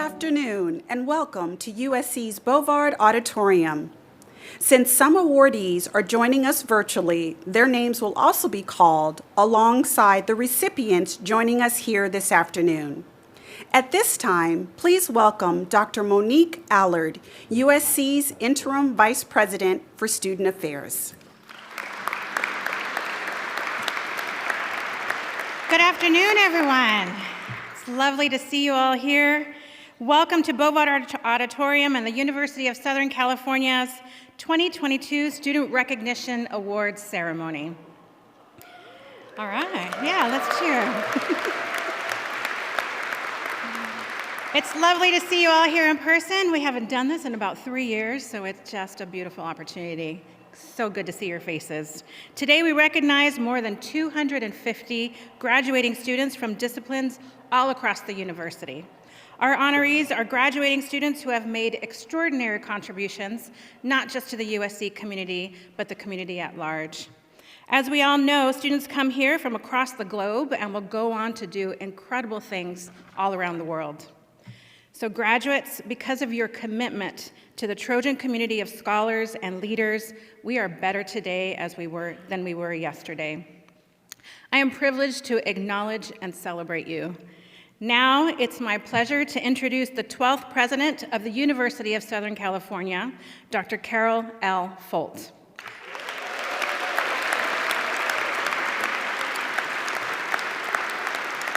afternoon and welcome to USC's Bovard Auditorium. Since some awardees are joining us virtually, their names will also be called alongside the recipients joining us here this afternoon. At this time, please welcome Dr. Monique Allard, USC's Interim Vice President for Student Affairs. Good afternoon, everyone. It's lovely to see you all here. Welcome to Bovard Auditorium and the University of Southern California's 2022 Student Recognition Awards Ceremony. All right, yeah, let's cheer. It's lovely to see you all here in person. We haven't done this in about 3 years, so it's just a beautiful opportunity. So good to see your faces. Today we recognize more than 250 graduating students from disciplines all across the university. Our honorees are graduating students who have made extraordinary contributions, not just to the USC community, but the community at large. As we all know, students come here from across the globe and will go on to do incredible things all around the world. So graduates, because of your commitment to the Trojan community of scholars and leaders, we are better today than we were yesterday. I am privileged to acknowledge and celebrate you. Now it's my pleasure to introduce the 12th president of the University of Southern California, Dr. Carol L. Folt.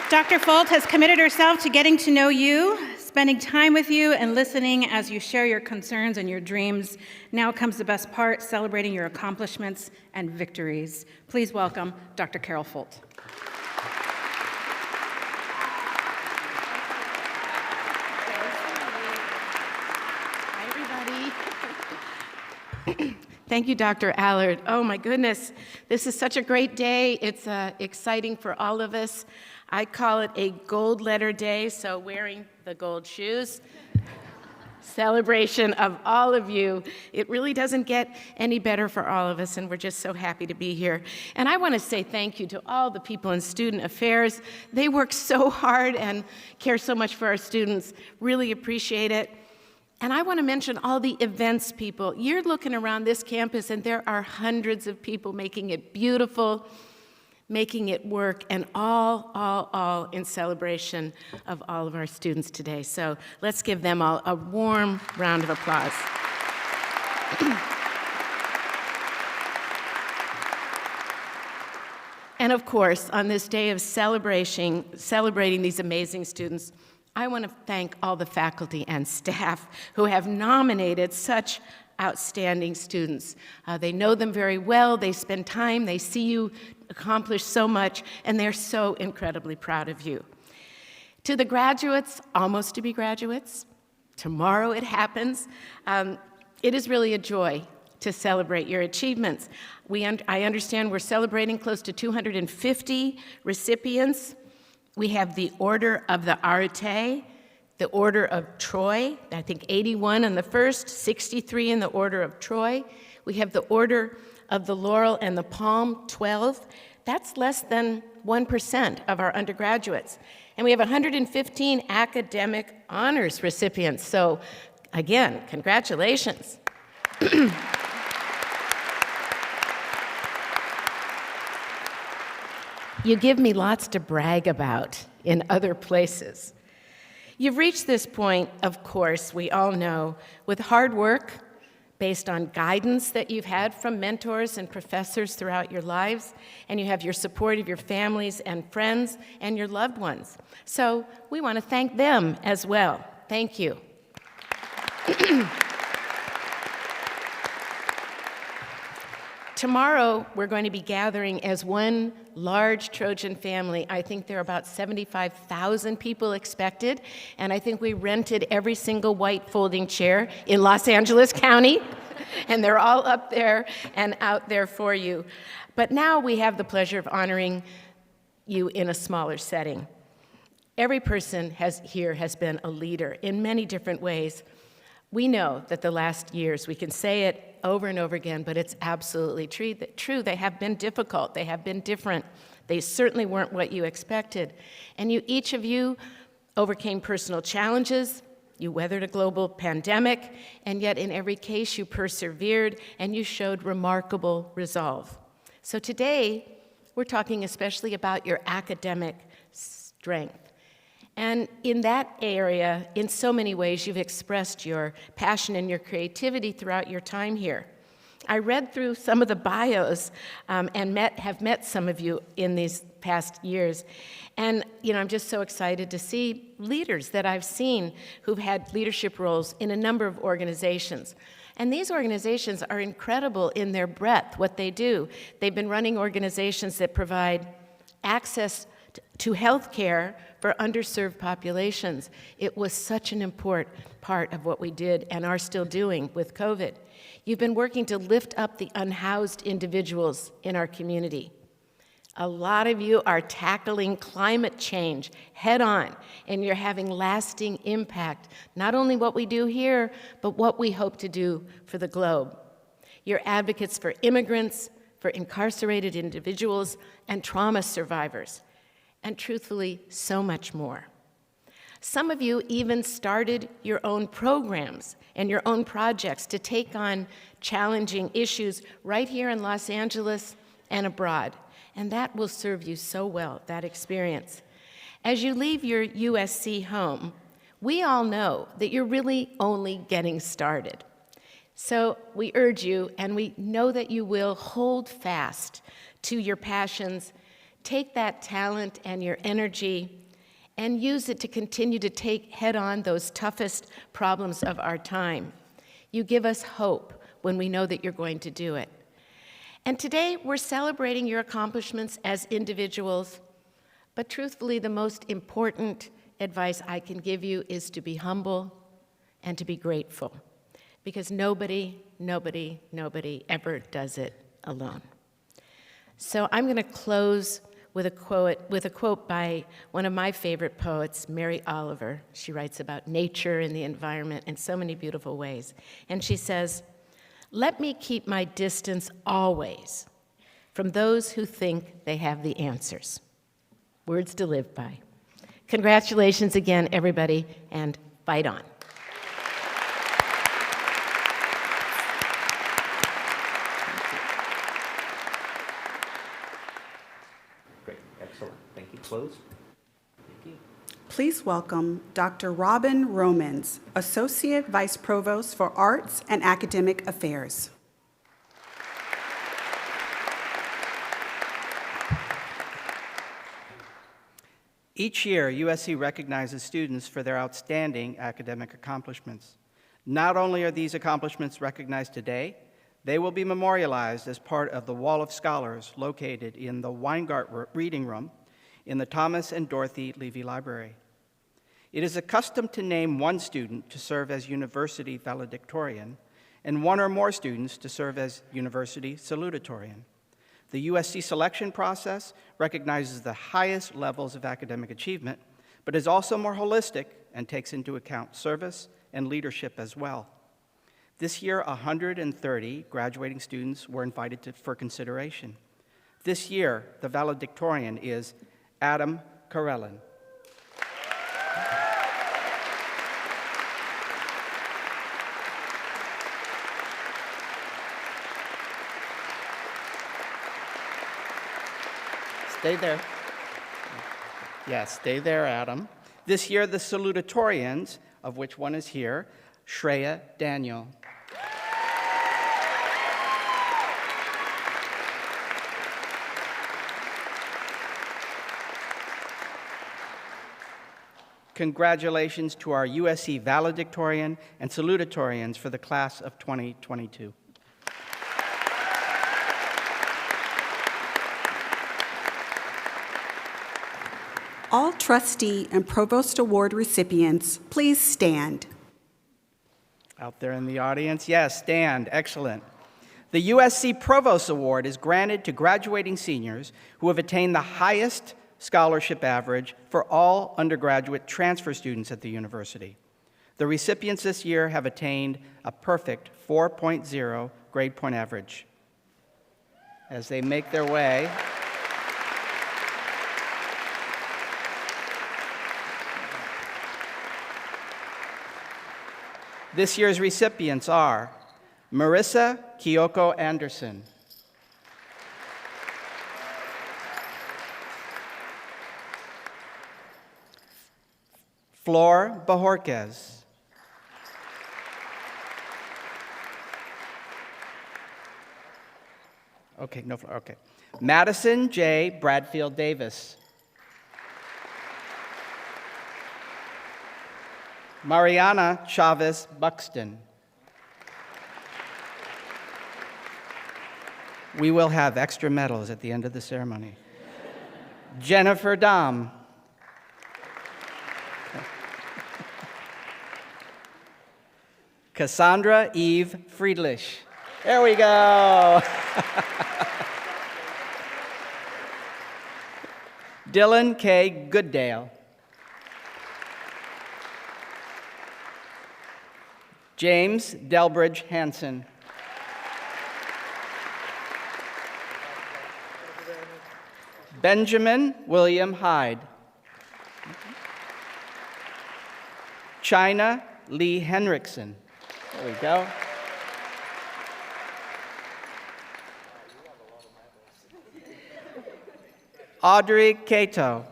Dr. Folt has committed herself to getting to know you, spending time with you, and listening as you share your concerns and your dreams. Now comes the best part, celebrating your accomplishments and victories. Please welcome Dr. Carol Folt. Hi, everybody. Thank you, Dr. Allard. Oh, my goodness. This is such a great day. It's exciting for all of us. I call it a gold letter day, so wearing the gold shoes. Celebration of all of you. It really doesn't get any better for all of us, and we're just so happy to be here. And I want to say thank you to all the people in student affairs. They work so hard and care so much for our students. Really appreciate it. And I want to mention all the events people. You're looking around this campus, and there are hundreds of people making it beautiful, making it work, and all in celebration of all of our students today. So let's give them all a warm round of applause. And of course, on this day of celebrating these amazing students, I want to thank all the faculty and staff who have nominated such outstanding students. They know them very well, they spend time, they see you accomplish so much, and they're so incredibly proud of you. To the graduates, almost to be graduates, tomorrow it happens, it is really a joy to celebrate your achievements. I understand we're celebrating close to 250 recipients. We have the Order of the Arete, the Order of Troy, I think 81 in the first, 63 in the Order of Troy. We have the Order of the Laurel and the Palm, 12. That's less than 1% of our undergraduates. And we have 115 academic honors recipients. So again, congratulations. You give me lots to brag about in other places. You've reached this point, of course, we all know, with hard work based on guidance that you've had from mentors and professors throughout your lives, and you have your support of your families and friends and your loved ones. So we want to thank them as well. Thank you. Tomorrow, we're going to be gathering as one large Trojan family. I think there are about 75,000 people expected, and I think we rented every single white folding chair in Los Angeles County, and they're all up there and out there for you. But now we have the pleasure of honoring you in a smaller setting. Every person here has been a leader in many different ways. We know that the last years, we can say it over and over again, but it's absolutely true. They have been difficult. They have been different. They certainly weren't what you expected. And each of you overcame personal challenges, You weathered a global pandemic, and yet in every case you persevered and you showed remarkable resolve. So today, we're talking especially about your academic strength. And in that area, in so many ways, you've expressed your passion and your creativity throughout your time here. I read through some of the bios and have met some of you in these past years. And I'm just so excited to see leaders that I've seen who've had leadership roles in a number of organizations. And these organizations are incredible in their breadth, what they do. They've been running organizations that provide access to health care for underserved populations. It was such an important part of what we did and are still doing with COVID. You've been working to lift up the unhoused individuals in our community. A lot of you are tackling climate change head on, and you're having lasting impact, not only what we do here, but what we hope to do for the globe. You're advocates for immigrants, for incarcerated individuals, and trauma survivors, and truthfully, so much more. Some of you even started your own programs and your own projects to take on challenging issues right here in Los Angeles and abroad. And that will serve you so well, that experience. As you leave your USC home, we all know that you're really only getting started. So we urge you, and we know that you will, hold fast to your passions, take that talent and your energy, and use it to continue to take head-on those toughest problems of our time. You give us hope when we know that you're going to do it. And today, we're celebrating your accomplishments as individuals, but truthfully, the most important advice I can give you is to be humble and to be grateful, because nobody ever does it alone. So I'm going to close with a quote by one of my favorite poets, Mary Oliver. She writes about nature and the environment in so many beautiful ways. And she says, "Let me keep my distance always from those who think they have the answers." Words to live by. Congratulations again, everybody, and fight on. Great, excellent. Thank you. Close. Thank you. Please welcome Dr. Robin Romans, Associate Vice Provost for Arts and Academic Affairs. Each year, USC recognizes students for their outstanding academic accomplishments. Not only are these accomplishments recognized today, they will be memorialized as part of the Wall of Scholars located in the Weingart Reading Room in the Thomas and Dorothy Levy Library. It is a custom to name one student to serve as university valedictorian and one or more students to serve as university salutatorian. The USC selection process recognizes the highest levels of academic achievement, but is also more holistic and takes into account service and leadership as well. This year, 130 graduating students were invited for consideration. This year, the valedictorian is Adam Karelin. Stay there. Yeah, stay there, Adam. This year, the salutatorians, of which one is here, Shreya Daniel. Congratulations to our USC valedictorian and salutatorians for the class of 2022. All trustee and provost award recipients, please stand. Out there in the audience, yes, stand, excellent. The USC Provost Award is granted to graduating seniors who have attained the highest scholarship average for all undergraduate transfer students at the university. The recipients this year have attained a perfect 4.0 grade point average. As they make their way, This year's recipients are Marissa Kyoko Anderson, Flor Bajorquez, Madison J. Bradfield Davis, Mariana Chavez Buxton. We will have extra medals at the end of the ceremony. Jennifer Dam. Cassandra Eve Friedlich. There we go. Dylan K. Gooddale. James Delbridge Hansen. Benjamin William Hyde. China Lee Henriksen. There we go. Audrey Cato.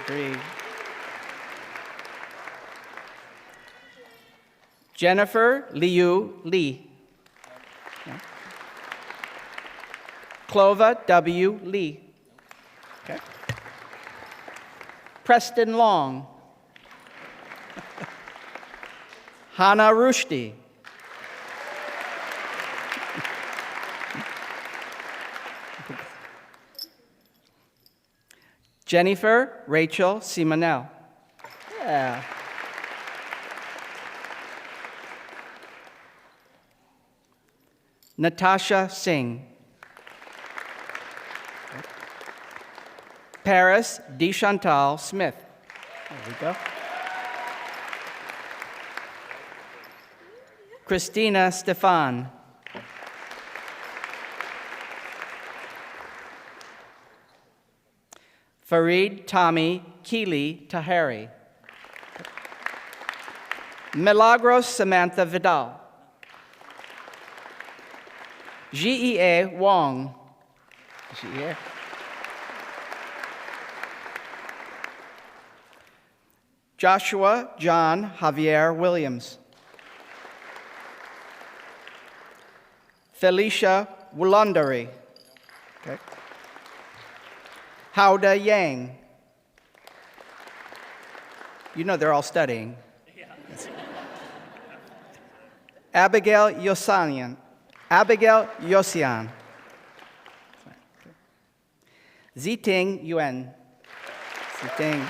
Audrey. Jennifer Liu Lee. Okay. Clova W. Lee. Okay. Preston Long. Hannah Rushdie. Jennifer Rachel Simonell. Yeah. Natasha Singh. Paris DeChantal Smith. There we go. Christina Stefan. Farid Tommy Keeley Tahari. Milagros Samantha Vidal. Jie Wong. Jie. Joshua John Javier Williams. Felicia Wulandari. Okay. Hauda Yang. You know they're all studying. Yes. Abigail Yosanian. Abigail Yosian. Ziting Yuan. Ziting.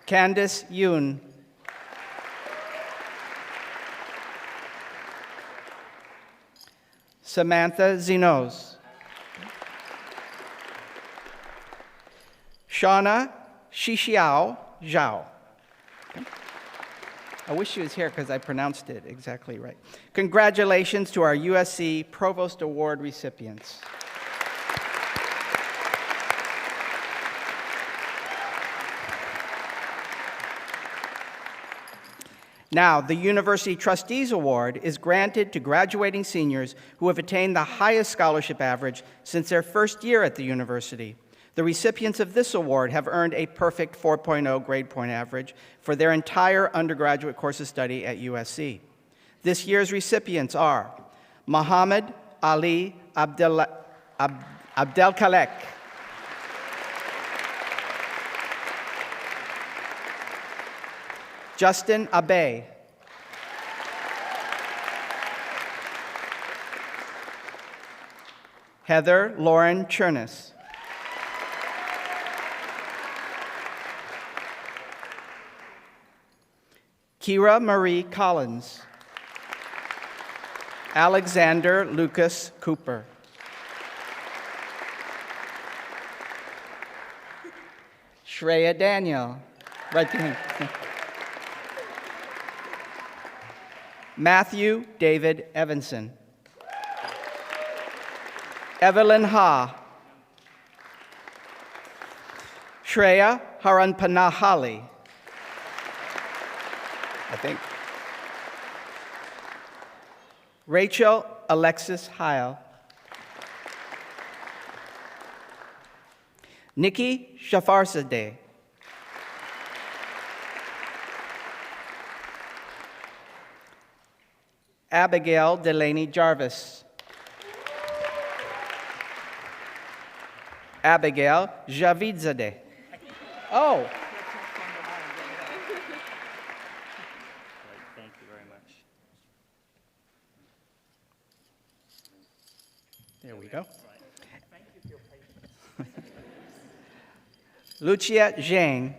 Candice Yoon. Samantha Zinos. Shauna Shishiao Zhao. Okay. I wish she was here because I pronounced it exactly right. Congratulations to our USC Provost Award recipients. Now, the University Trustees Award is granted to graduating seniors who have attained the highest scholarship average since their first year at the university. The recipients of this award have earned a perfect 4.0 grade point average for their entire undergraduate course of study at USC. This year's recipients are Muhammad Ali Abdelkalek, Justin Abe, Heather Lauren Chernus, Kira Marie Collins, Alexander Lucas Cooper, Shreya Daniel, right behind. Matthew David Evanson, Evelyn Ha, Shreya Haranpanahali, I think. Rachel Alexis Heil. Nikki Shafarzadeh. Abigail Delaney Jarvis. Abigail Javidzadeh. Oh. Thank you very much. There we go. Lucia Zhang.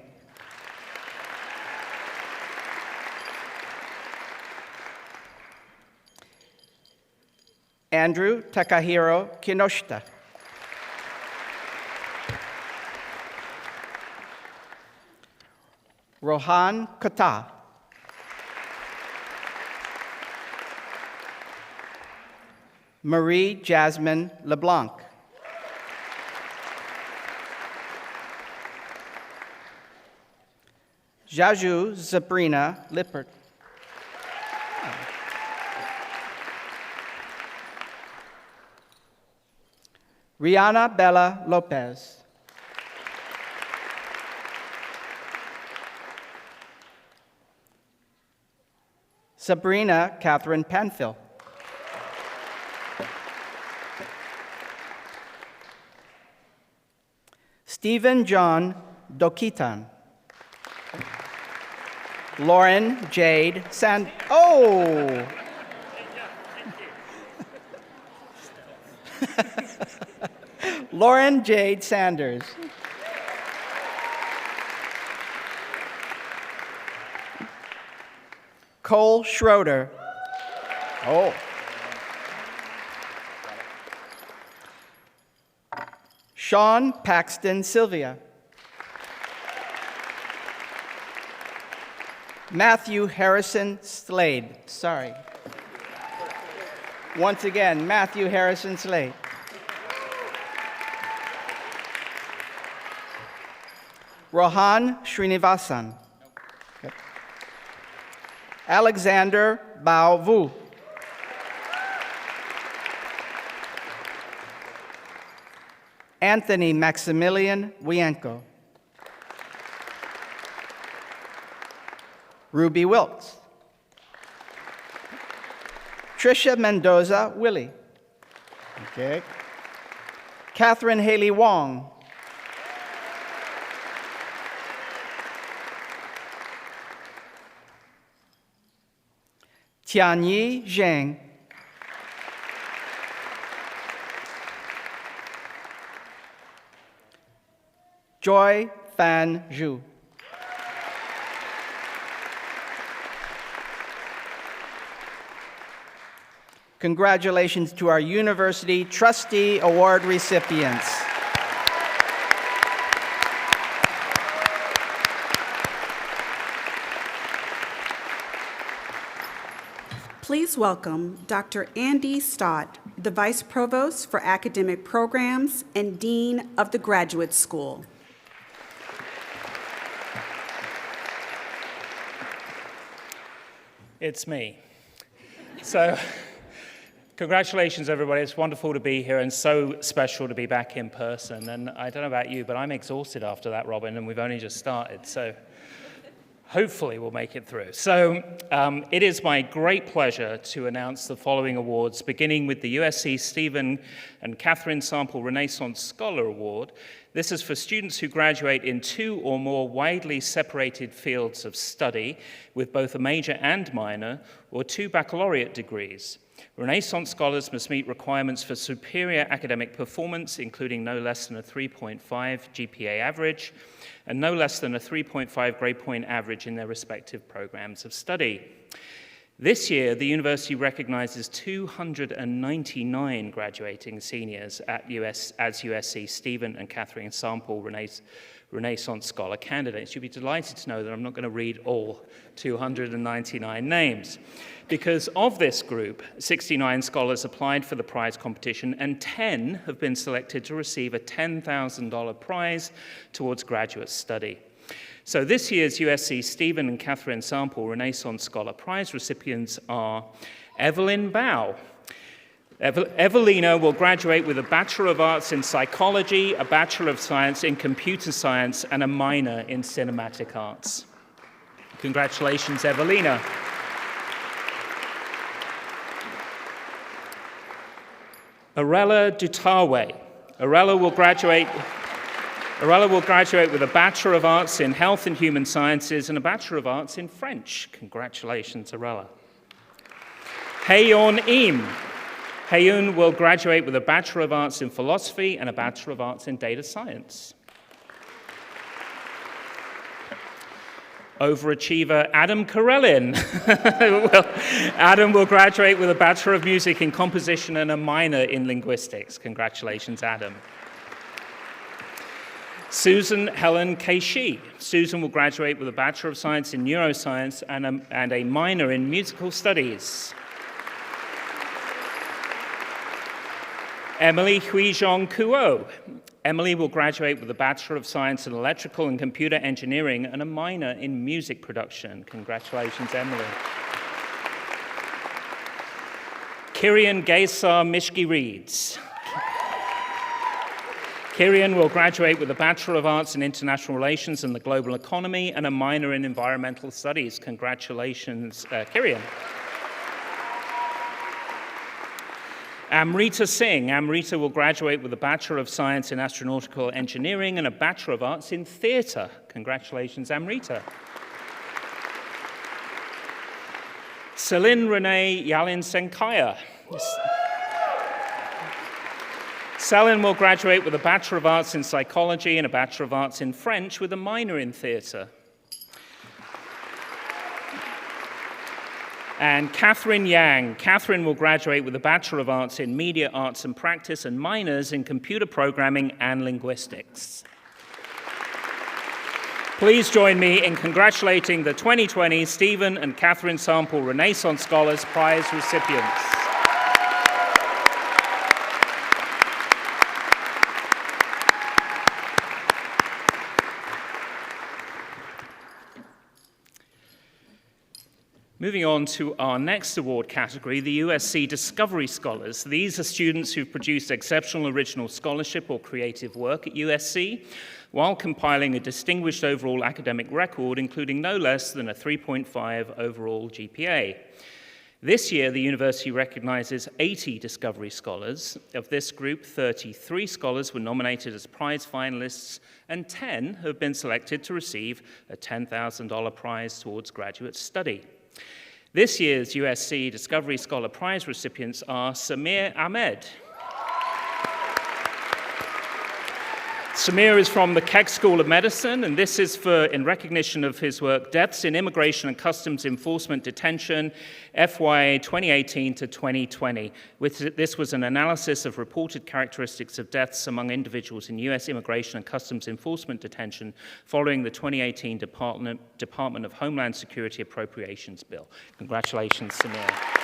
Andrew Takahiro Kinoshita. Rohan Kata. Marie Jasmine LeBlanc. Jaju Sabrina Lippert. Rihanna Bella Lopez. Sabrina Catherine Panfil. Stephen John Dokitan. Lauren Jade Sand. Oh! Lauren Jade Sanders. Cole Schroeder. Oh. Sean Paxton Sylvia. Matthew Harrison Slade. Sorry. Once again, Matthew Harrison Slade. Rohan Srinivasan. Okay. Alexander Bao Vu. Anthony Maximilian Wienko. Ruby Wilkes. Trisha Mendoza Willie. Okay. Catherine Haley Wong. Tianyi Zhang. Joy Fan Zhu. Congratulations to our University Trustee Award recipients. Please welcome Dr. Andy Stott, the Vice Provost for Academic Programs and Dean of the Graduate School. It's me. So, congratulations, everybody. It's wonderful to be here and so special to be back in person. And I don't know about you, but I'm exhausted after that, Robin, and we've only just started. So, hopefully we'll make it through. So, it is my great pleasure to announce the following awards, beginning with the USC Stephen and Catherine Sample Renaissance Scholar Award. This is for students who graduate in 2 or more widely separated fields of study with both a major and minor, or 2 baccalaureate degrees. Renaissance scholars must meet requirements for superior academic performance, including no less than a 3.5 GPA average and no less than a 3.5 grade point average in their respective programs of study. This year, the university recognizes 299 graduating seniors as USC Stephen and Catherine Sample Renaissance Scholar candidates. You'll be delighted to know that I'm not going to read all 299 names. Because of this group, 69 scholars applied for the prize competition and 10 have been selected to receive a $10,000 prize towards graduate study. So this year's USC Stephen and Catherine Sample Renaissance Scholar Prize recipients are Evelyn Bao. Evelina will graduate with a Bachelor of Arts in Psychology, a Bachelor of Science in Computer Science, and a minor in Cinematic Arts. Congratulations, Evelina. Arella Dutawe. Arella will graduate with a Bachelor of Arts in Health and Human Sciences and a Bachelor of Arts in French. Congratulations, Arella. Haeyeon Im. Haeyeon will graduate with a Bachelor of Arts in Philosophy and a Bachelor of Arts in Data Science. Overachiever Adam Karelin. Adam will graduate with a Bachelor of Music in Composition and a minor in Linguistics. Congratulations, Adam. Susan Helen Keishi. Susan will graduate with a Bachelor of Science in Neuroscience and a minor in Musical Studies. Emily Huizhong Kuo. Emily will graduate with a Bachelor of Science in Electrical and Computer Engineering and a minor in Music Production. Congratulations, Emily. Kirian Gaysar Mishki Reeds. Kirian will graduate with a Bachelor of Arts in International Relations and the Global Economy and a minor in Environmental Studies. Congratulations, Kirian. Amrita Singh. Amrita will graduate with a Bachelor of Science in Astronautical Engineering and a Bachelor of Arts in Theatre. Congratulations, Amrita. Celine Renee Yalin Senkaya. Celine will graduate with a Bachelor of Arts in Psychology and a Bachelor of Arts in French with a minor in Theatre. And Catherine Yang. Catherine will graduate with a Bachelor of Arts in Media Arts and Practice and minors in Computer Programming and Linguistics. Please join me in congratulating the 2020 Stephen and Catherine Sample Renaissance Scholars Prize recipients. Moving on to our next award category, the USC Discovery Scholars. These are students who've produced exceptional original scholarship or creative work at USC while compiling a distinguished overall academic record, including no less than a 3.5 overall GPA. This year, the university recognizes 80 Discovery Scholars. Of this group, 33 scholars were nominated as prize finalists, and 10 have been selected to receive a $10,000 prize towards graduate study. This year's USC Discovery Scholar Prize recipients are Samir Ahmed. Samir is from the Keck School of Medicine, and this is in recognition of his work, Deaths in Immigration and Customs Enforcement Detention, FY 2018 to 2020. This was an analysis of reported characteristics of deaths among individuals in U.S. immigration and customs enforcement detention following the 2018 Department of Homeland Security Appropriations Bill. Congratulations, Samir.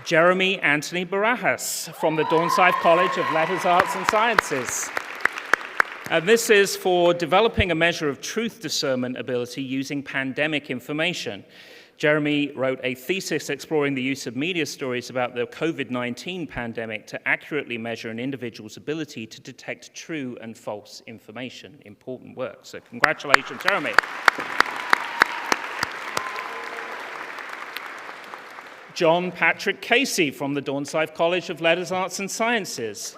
Jeremy Anthony Barajas from the Dornsife College of Letters, Arts and Sciences. And this is for developing a measure of truth discernment ability using pandemic information. Jeremy wrote a thesis exploring the use of media stories about the COVID-19 pandemic to accurately measure an individual's ability to detect true and false information. Important work, so congratulations, Jeremy. John Patrick Casey from the Dornsife College of Letters, Arts and Sciences.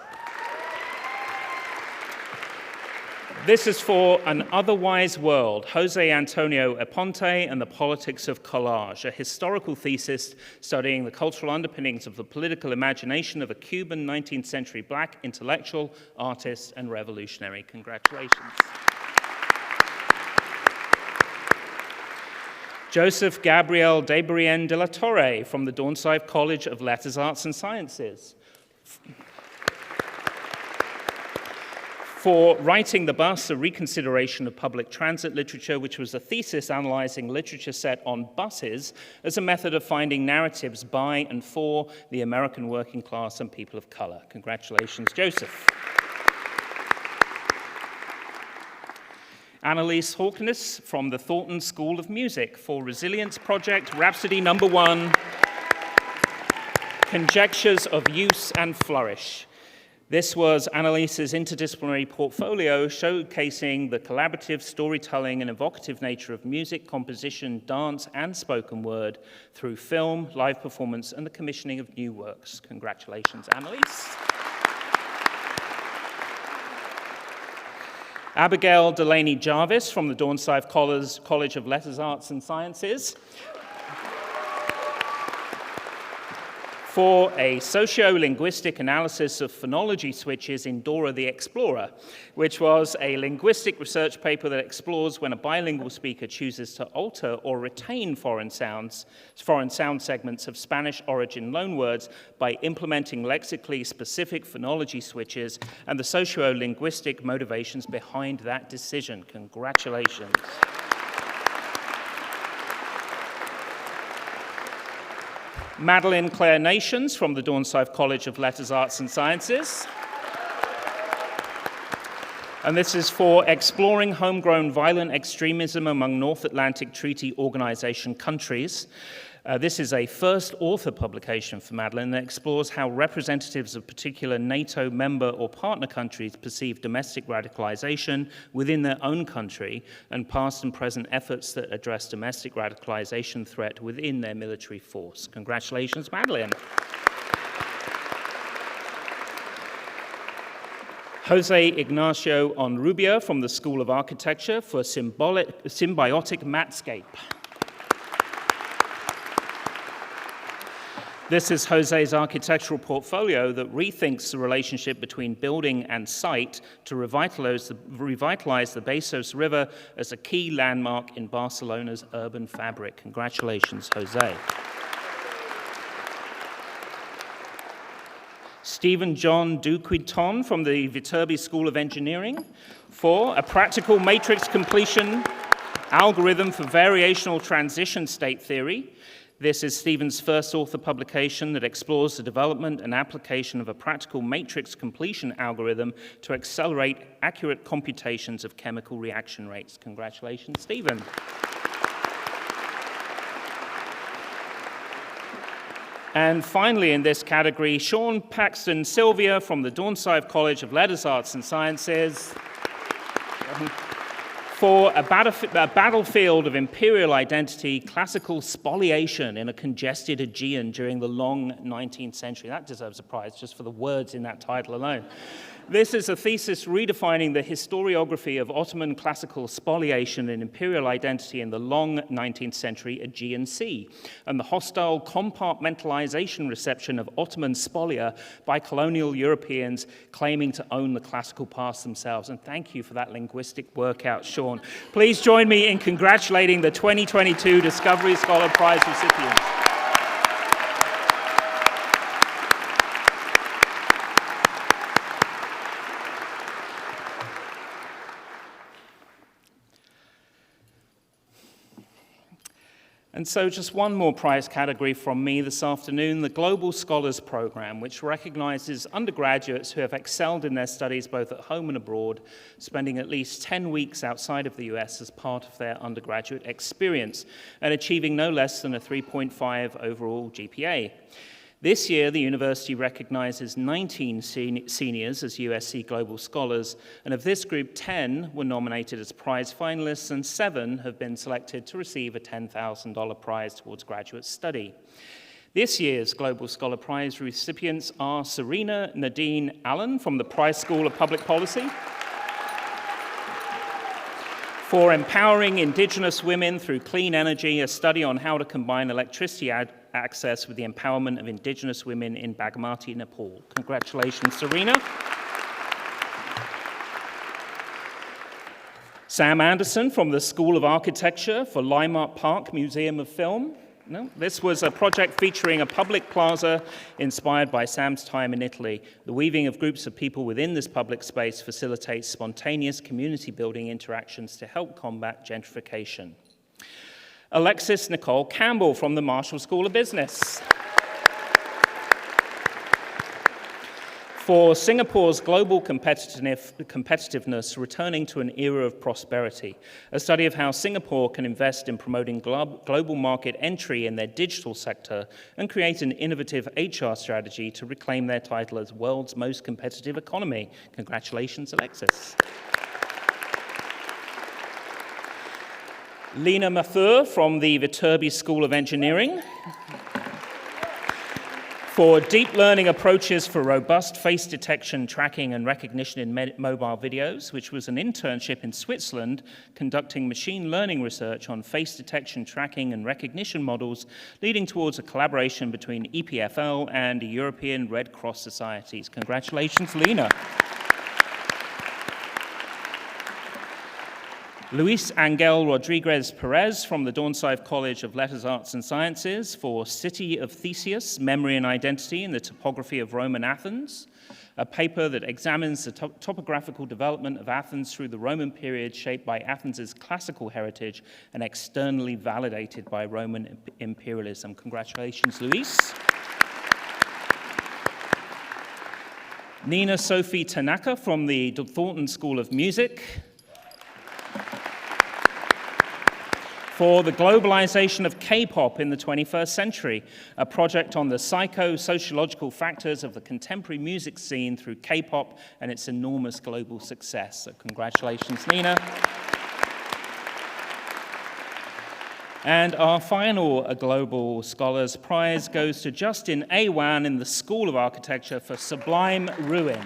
This is for An Otherwise World, Jose Antonio Aponte and the Politics of Collage, a historical thesis studying the cultural underpinnings of the political imagination of a Cuban 19th century black intellectual, artist, and revolutionary. Congratulations. Joseph Gabriel Debrien de la Torre from the Dornsife College of Letters, Arts and Sciences. For Writing the Bus, a reconsideration of public transit literature, which was a thesis analyzing literature set on buses as a method of finding narratives by and for the American working class and people of color. Congratulations, Joseph. Annalise Hawkins from the Thornton School of Music for Resilience Project Rhapsody Number 1, Conjectures of Use and Flourish. This was Annalise's interdisciplinary portfolio showcasing the collaborative storytelling and evocative nature of music, composition, dance, and spoken word through film, live performance, and the commissioning of new works. Congratulations, Annalise. Abigail Delaney Jarvis from the Dornsife College of Letters, Arts, and Sciences for a socio-linguistic analysis of phonology switches in Dora the Explorer, which was a linguistic research paper that explores when a bilingual speaker chooses to alter or retain foreign sound segments of Spanish origin loanwords by implementing lexically specific phonology switches and the socio-linguistic motivations behind that decision. Congratulations. Madeline Claire Nations from the Dornsife College of Letters, Arts, and Sciences. And this is for exploring homegrown violent extremism among North Atlantic Treaty Organization countries. This is a first author publication for Madeline that explores how representatives of particular NATO member or partner countries perceive domestic radicalization within their own country and past and present efforts that address domestic radicalization threat within their military force. Congratulations, Madeline. Jose Ignacio Onrubia from the School of Architecture for Symbiotic Matscape. This is Jose's architectural portfolio that rethinks the relationship between building and site to revitalize the Bezos River as a key landmark in Barcelona's urban fabric. Congratulations, Jose. Stephen John Duquidton from the Viterbi School of Engineering for a practical matrix completion algorithm for variational transition state theory. This is Stephen's first author publication that explores the development and application of a practical matrix completion algorithm to accelerate accurate computations of chemical reaction rates. Congratulations, Stephen. And finally, in this category, Sean Paxton Sylvia from the Dornsife College of Letters, Arts, and Sciences for a battlefield of imperial identity, classical spoliation in a congested Aegean during the long 19th century. That deserves a prize just for the words in that title alone. This is a thesis redefining the historiography of Ottoman classical spoliation and imperial identity in the long 19th century Aegean Sea, and the hostile compartmentalization reception of Ottoman spolia by colonial Europeans claiming to own the classical past themselves. And thank you for that linguistic workout, Sean. Please join me in congratulating the 2022 Discovery Scholar Prize recipients. And so just one more prize category from me this afternoon, the Global Scholars Program, which recognizes undergraduates who have excelled in their studies both at home and abroad, spending at least 10 weeks outside of the US as part of their undergraduate experience, and achieving no less than a 3.5 overall GPA. This year, the university recognizes 19 seniors as USC Global Scholars, and of this group, 10 were nominated as prize finalists, and 7 have been selected to receive a $10,000 prize towards graduate study. This year's Global Scholar Prize recipients are Serena Nadine Allen from the Price School of Public Policy for empowering Indigenous women through clean energy, a study on how to combine electricity access with the empowerment of Indigenous women in Bagmati, Nepal. Congratulations, Serena. Sam Anderson from the School of Architecture for Leimert Park Museum of Film. No, this was a project featuring a public plaza inspired by Sam's time in Italy. The weaving of groups of people within this public space facilitates spontaneous community building interactions to help combat gentrification. Alexis Nicole Campbell from the Marshall School of Business For Singapore's global competitiveness returning to an era of prosperity, a study of how Singapore can invest in promoting global market entry in their digital sector and create an innovative HR strategy to reclaim their title as world's most competitive economy. Congratulations, Alexis. Lena Mathur from the Viterbi School of Engineering. For deep learning approaches for robust face detection, tracking, and recognition in mobile videos, which was an internship in Switzerland conducting machine learning research on face detection, tracking, and recognition models, leading towards a collaboration between EPFL and the European Red Cross societies. Congratulations, Lena. Luis Angel Rodriguez Perez from the Dornsife College of Letters, Arts and Sciences for City of Theseus, Memory and Identity in the Topography of Roman Athens, a paper that examines the topographical development of Athens through the Roman period shaped by Athens' classical heritage and externally validated by Roman imperialism. Congratulations, Luis. Nina Sophie Tanaka from the Thornton School of Music, for the globalization of K-pop in the 21st century, a project on the psycho-sociological factors of the contemporary music scene through K-pop and its enormous global success. So congratulations, Nina. And our final Global Scholars Prize goes to Justin Awan in the School of Architecture for Sublime Ruin.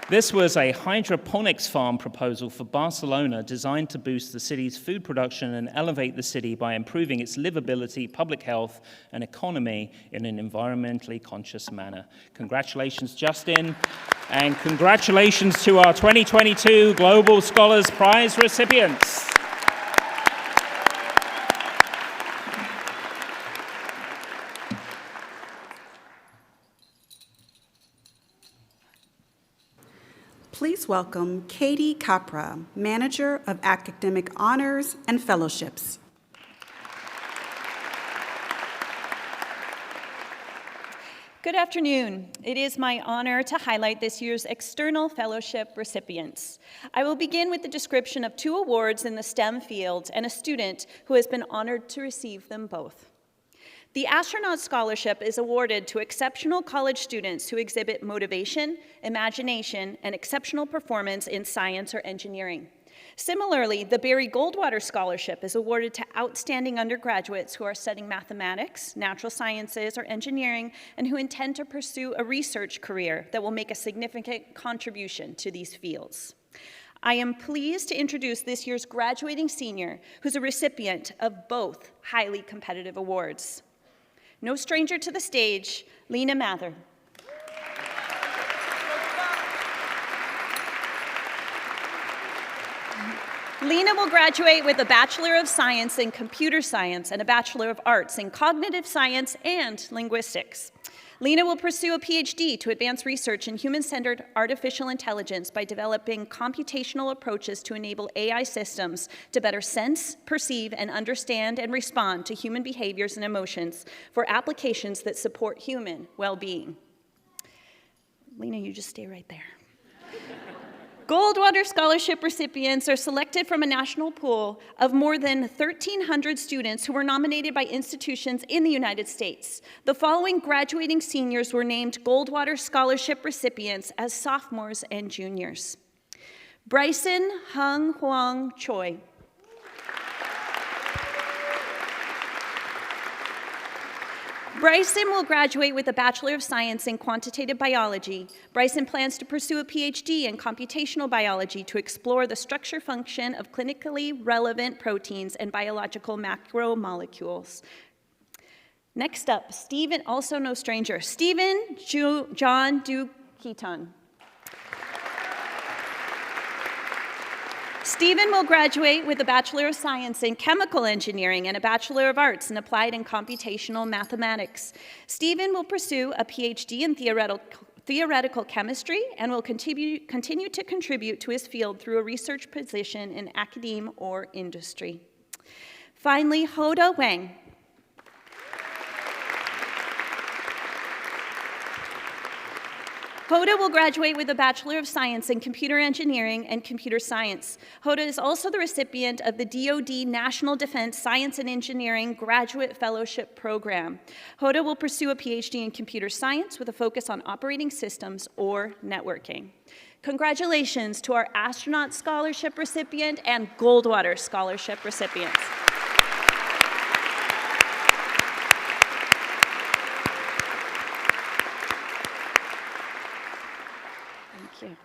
This was a hydroponics farm proposal for Barcelona designed to boost the city's food production and elevate the city by improving its livability, public health, and economy in an environmentally conscious manner. Congratulations, Justin, and congratulations to our 2022 Global Scholars Prize recipients. Please welcome Katie Capra, Manager of Academic Honors and Fellowships. Good afternoon. It is my honor to highlight this year's external fellowship recipients. I will begin with the description of 2 awards in the STEM field and a student who has been honored to receive them both. The Astronaut Scholarship is awarded to exceptional college students who exhibit motivation, imagination, and exceptional performance in science or engineering. Similarly, the Barry Goldwater Scholarship is awarded to outstanding undergraduates who are studying mathematics, natural sciences, or engineering, and who intend to pursue a research career that will make a significant contribution to these fields. I am pleased to introduce this year's graduating senior, who's a recipient of both highly competitive awards. No stranger to the stage, Lena Mather. Lena will graduate with a Bachelor of Science in Computer Science and a Bachelor of Arts in Cognitive Science and Linguistics. Lena will pursue a PhD to advance research in human-centered artificial intelligence by developing computational approaches to enable AI systems to better sense, perceive, and understand and respond to human behaviors and emotions for applications that support human well-being. Lena, you just stay right there. Goldwater Scholarship recipients are selected from a national pool of more than 1,300 students who were nominated by institutions in the United States. The following graduating seniors were named Goldwater Scholarship recipients as sophomores and juniors. Bryson Hung Huang Choi. Bryson will graduate with a Bachelor of Science in Quantitative Biology. Bryson plans to pursue a PhD in computational biology to explore the structure function of clinically relevant proteins and biological macromolecules. Next up, Stephen, also no stranger, Stephen John Duketon. Stephen will graduate with a Bachelor of Science in Chemical Engineering and a Bachelor of Arts in Applied and Computational Mathematics. Stephen will pursue a PhD in theoretical chemistry and will continue to contribute to his field through a research position in academia or industry. Finally, Hoda Wang. Hoda will graduate with a Bachelor of Science in Computer Engineering and Computer Science. Hoda is also the recipient of the DoD National Defense Science and Engineering Graduate Fellowship Program. Hoda will pursue a PhD in Computer Science with a focus on operating systems or networking. Congratulations to our Astronaut Scholarship recipient and Goldwater Scholarship recipients. Thank you.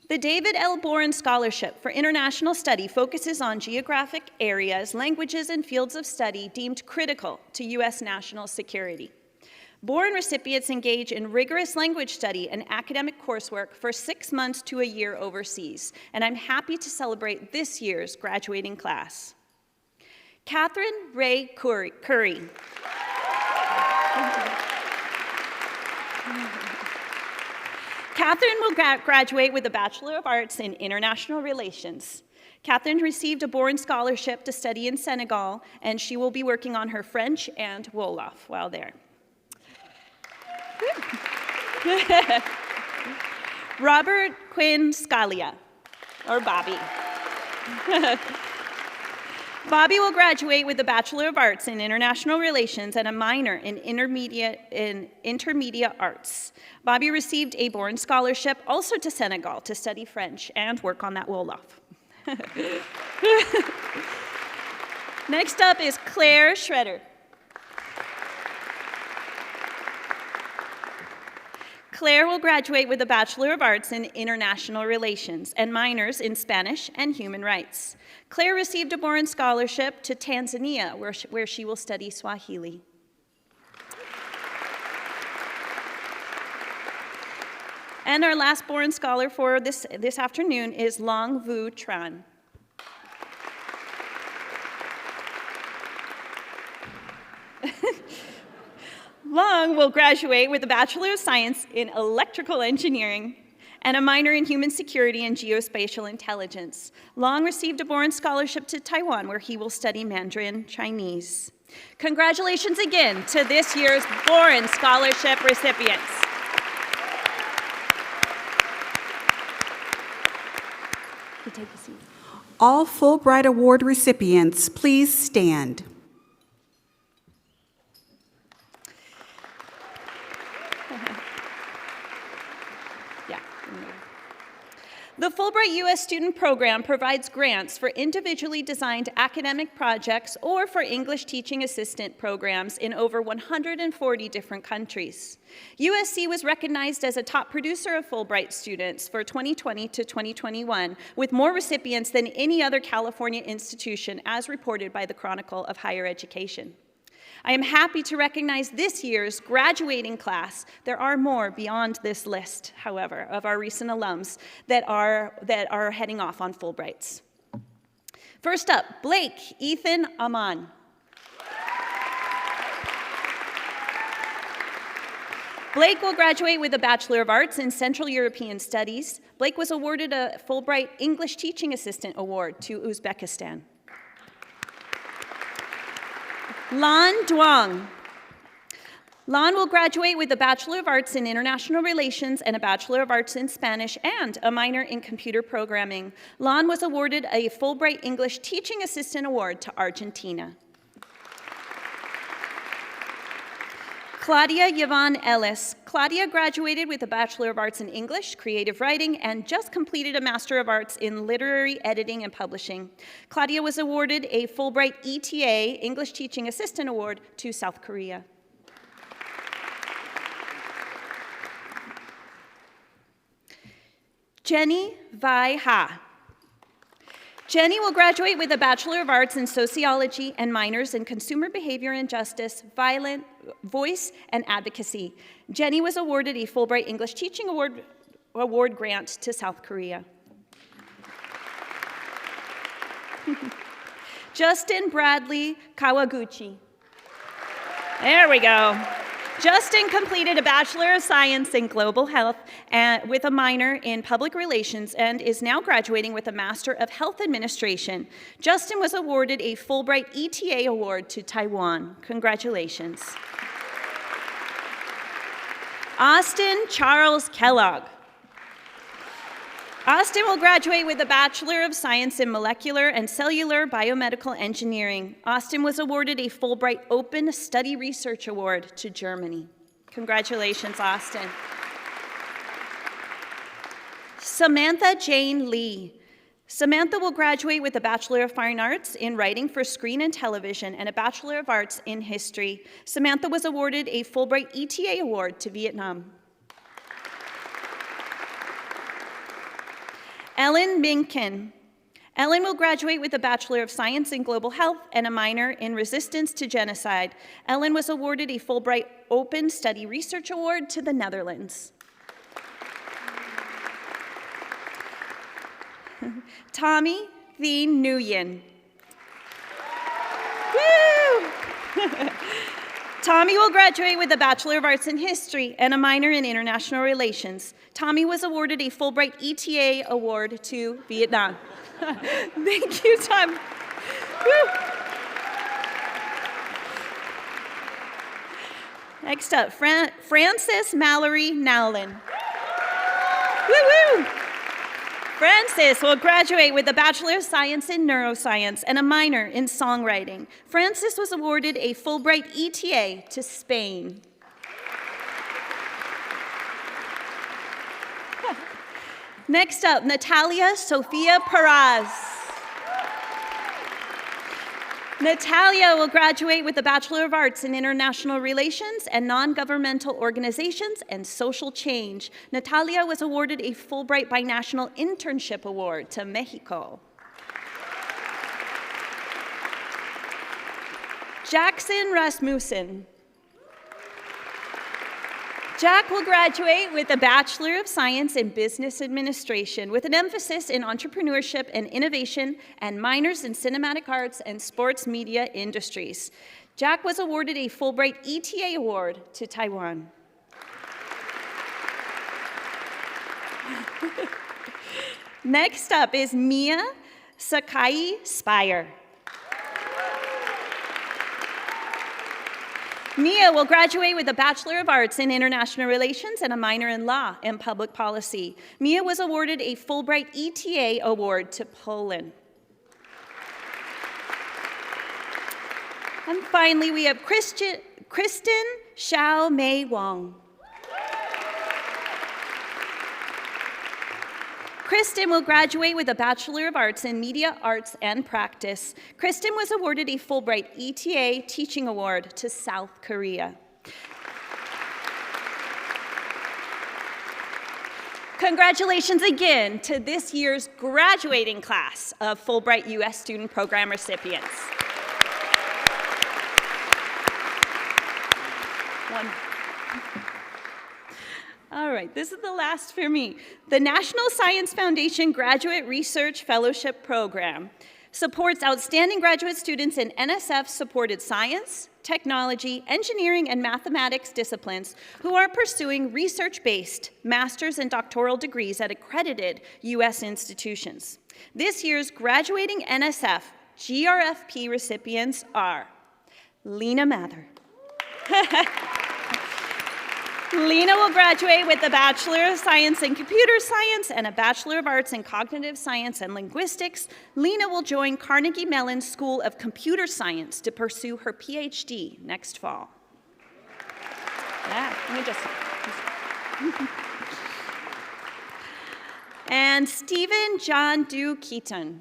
The David L. Boren Scholarship for International Study focuses on geographic areas, languages, and fields of study deemed critical to U.S. national security. Boren recipients engage in rigorous language study and academic coursework for 6 months to a year overseas, and I'm happy to celebrate this year's graduating class. Catherine Ray Curry. Catherine will graduate with a Bachelor of Arts in International Relations. Catherine received a Boren Scholarship to study in Senegal, and she will be working on her French and Wolof while there. Robert Quinn Scalia, or Bobby. Bobby will graduate with a Bachelor of Arts in International Relations and a minor in Intermediate Arts. Bobby received a Boren Scholarship also to Senegal to study French and work on that Wolof. Next up is Claire Schroeder. Claire will graduate with a Bachelor of Arts in International Relations and minors in Spanish and Human Rights. Claire received a Boren Scholarship to Tanzania, where she will study Swahili. And our last Boren Scholar for this afternoon is Long Vu Tran. Long will graduate with a Bachelor of Science in Electrical Engineering and a minor in Human Security and Geospatial Intelligence. Long received a Boren Scholarship to Taiwan, where he will study Mandarin Chinese. Congratulations again to this year's Boren Scholarship recipients. You take a seat. All Fulbright Award recipients, please stand. The Fulbright U.S. Student Program provides grants for individually designed academic projects or for English teaching assistant programs in over 140 different countries. USC was recognized as a top producer of Fulbright students for 2020 to 2021, with more recipients than any other California institution, as reported by the Chronicle of Higher Education. I am happy to recognize this year's graduating class. There are more beyond this list, however, of our recent alums that are heading off on Fulbrights. First up, Blake Ethan Aman. Blake will graduate with a Bachelor of Arts in Central European Studies. Blake was awarded a Fulbright English Teaching Assistant Award to Uzbekistan. Lan Duong. Lan will graduate with a Bachelor of Arts in International Relations and a Bachelor of Arts in Spanish and a minor in computer programming. Lan was awarded a Fulbright English Teaching Assistant Award to Argentina. Claudia Yvonne Ellis. Claudia graduated with a Bachelor of Arts in English, Creative Writing, and just completed a Master of Arts in Literary Editing and Publishing. Claudia was awarded a Fulbright ETA, English Teaching Assistant Award, to South Korea. Jenny Vai Ha. Jenny will graduate with a Bachelor of Arts in Sociology and minors in Consumer Behavior and Justice, Voice, and Advocacy. Jenny was awarded a Fulbright English Teaching Award grant to South Korea. Justin Bradley Kawaguchi. There we go. Justin completed a Bachelor of Science in Global Health with a minor in Public Relations and is now graduating with a Master of Health Administration. Justin was awarded a Fulbright ETA Award to Taiwan. Congratulations. Austin Charles Kellogg. Austin will graduate with a Bachelor of Science in Molecular and Cellular Biomedical Engineering. Austin was awarded a Fulbright Open Study Research Award to Germany. Congratulations, Austin. Samantha Jane Lee. Samantha will graduate with a Bachelor of Fine Arts in Writing for Screen and Television and a Bachelor of Arts in History. Samantha was awarded a Fulbright ETA Award to Vietnam. Ellen Minkin. Ellen will graduate with a Bachelor of Science in Global Health and a minor in Resistance to Genocide. Ellen was awarded a Fulbright Open Study Research Award to the Netherlands. Tommy Thien Nguyen. Woo! Tommy will graduate with a Bachelor of Arts in History and a minor in International Relations. Tommy was awarded a Fulbright ETA Award to Vietnam. Thank you, Tom. Woo! Next up, Frances Mallory Nowlin. Woo-woo! Frances will graduate with a Bachelor of Science in Neuroscience and a minor in Songwriting. Frances was awarded a Fulbright ETA to Spain. Next up, Natalia Sofia Peraz. Natalia will graduate with a Bachelor of Arts in International Relations and Non-Governmental Organizations and Social Change. Natalia was awarded a Fulbright Binational Internship Award to Mexico. Jackson Rasmussen. Jack will graduate with a Bachelor of Science in Business Administration with an emphasis in entrepreneurship and innovation and minors in cinematic arts and sports media industries. Jack was awarded a Fulbright ETA Award to Taiwan. Next up is Mia Sakai Spire. Mia will graduate with a Bachelor of Arts in International Relations and a minor in Law and Public Policy. Mia was awarded a Fulbright ETA Award to Poland. And finally, we have Kristen Xiao Mei Wong. Kristen will graduate with a Bachelor of Arts in Media Arts and Practice. Kristen was awarded a Fulbright ETA Teaching Award to South Korea. Congratulations again to this year's graduating class of Fulbright U.S. Student Program recipients. All right, this is the last for me. The National Science Foundation Graduate Research Fellowship Program supports outstanding graduate students in NSF-supported science, technology, engineering, and mathematics disciplines who are pursuing research-based master's and doctoral degrees at accredited U.S. institutions. This year's graduating NSF GRFP recipients are Lena Mather. Lena will graduate with a Bachelor of Science in Computer Science and a Bachelor of Arts in Cognitive Science and Linguistics. Lena will join Carnegie Mellon School of Computer Science to pursue her PhD next fall. Yeah, let me just. And Stephen John Du Keaton.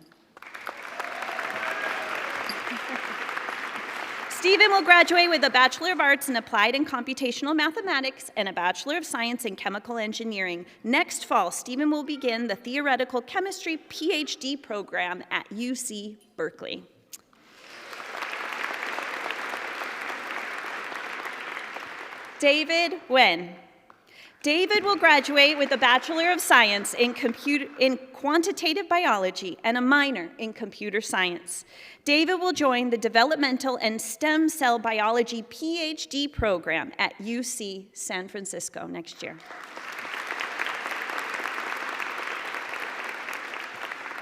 Stephen will graduate with a Bachelor of Arts in Applied and Computational Mathematics and a Bachelor of Science in Chemical Engineering. Next fall, Stephen will begin the Theoretical Chemistry PhD program at UC Berkeley. David Wen. David will graduate with a Bachelor of Science in Quantitative Biology and a minor in Computer Science. David will join the Developmental and Stem Cell Biology PhD program at UC San Francisco next year.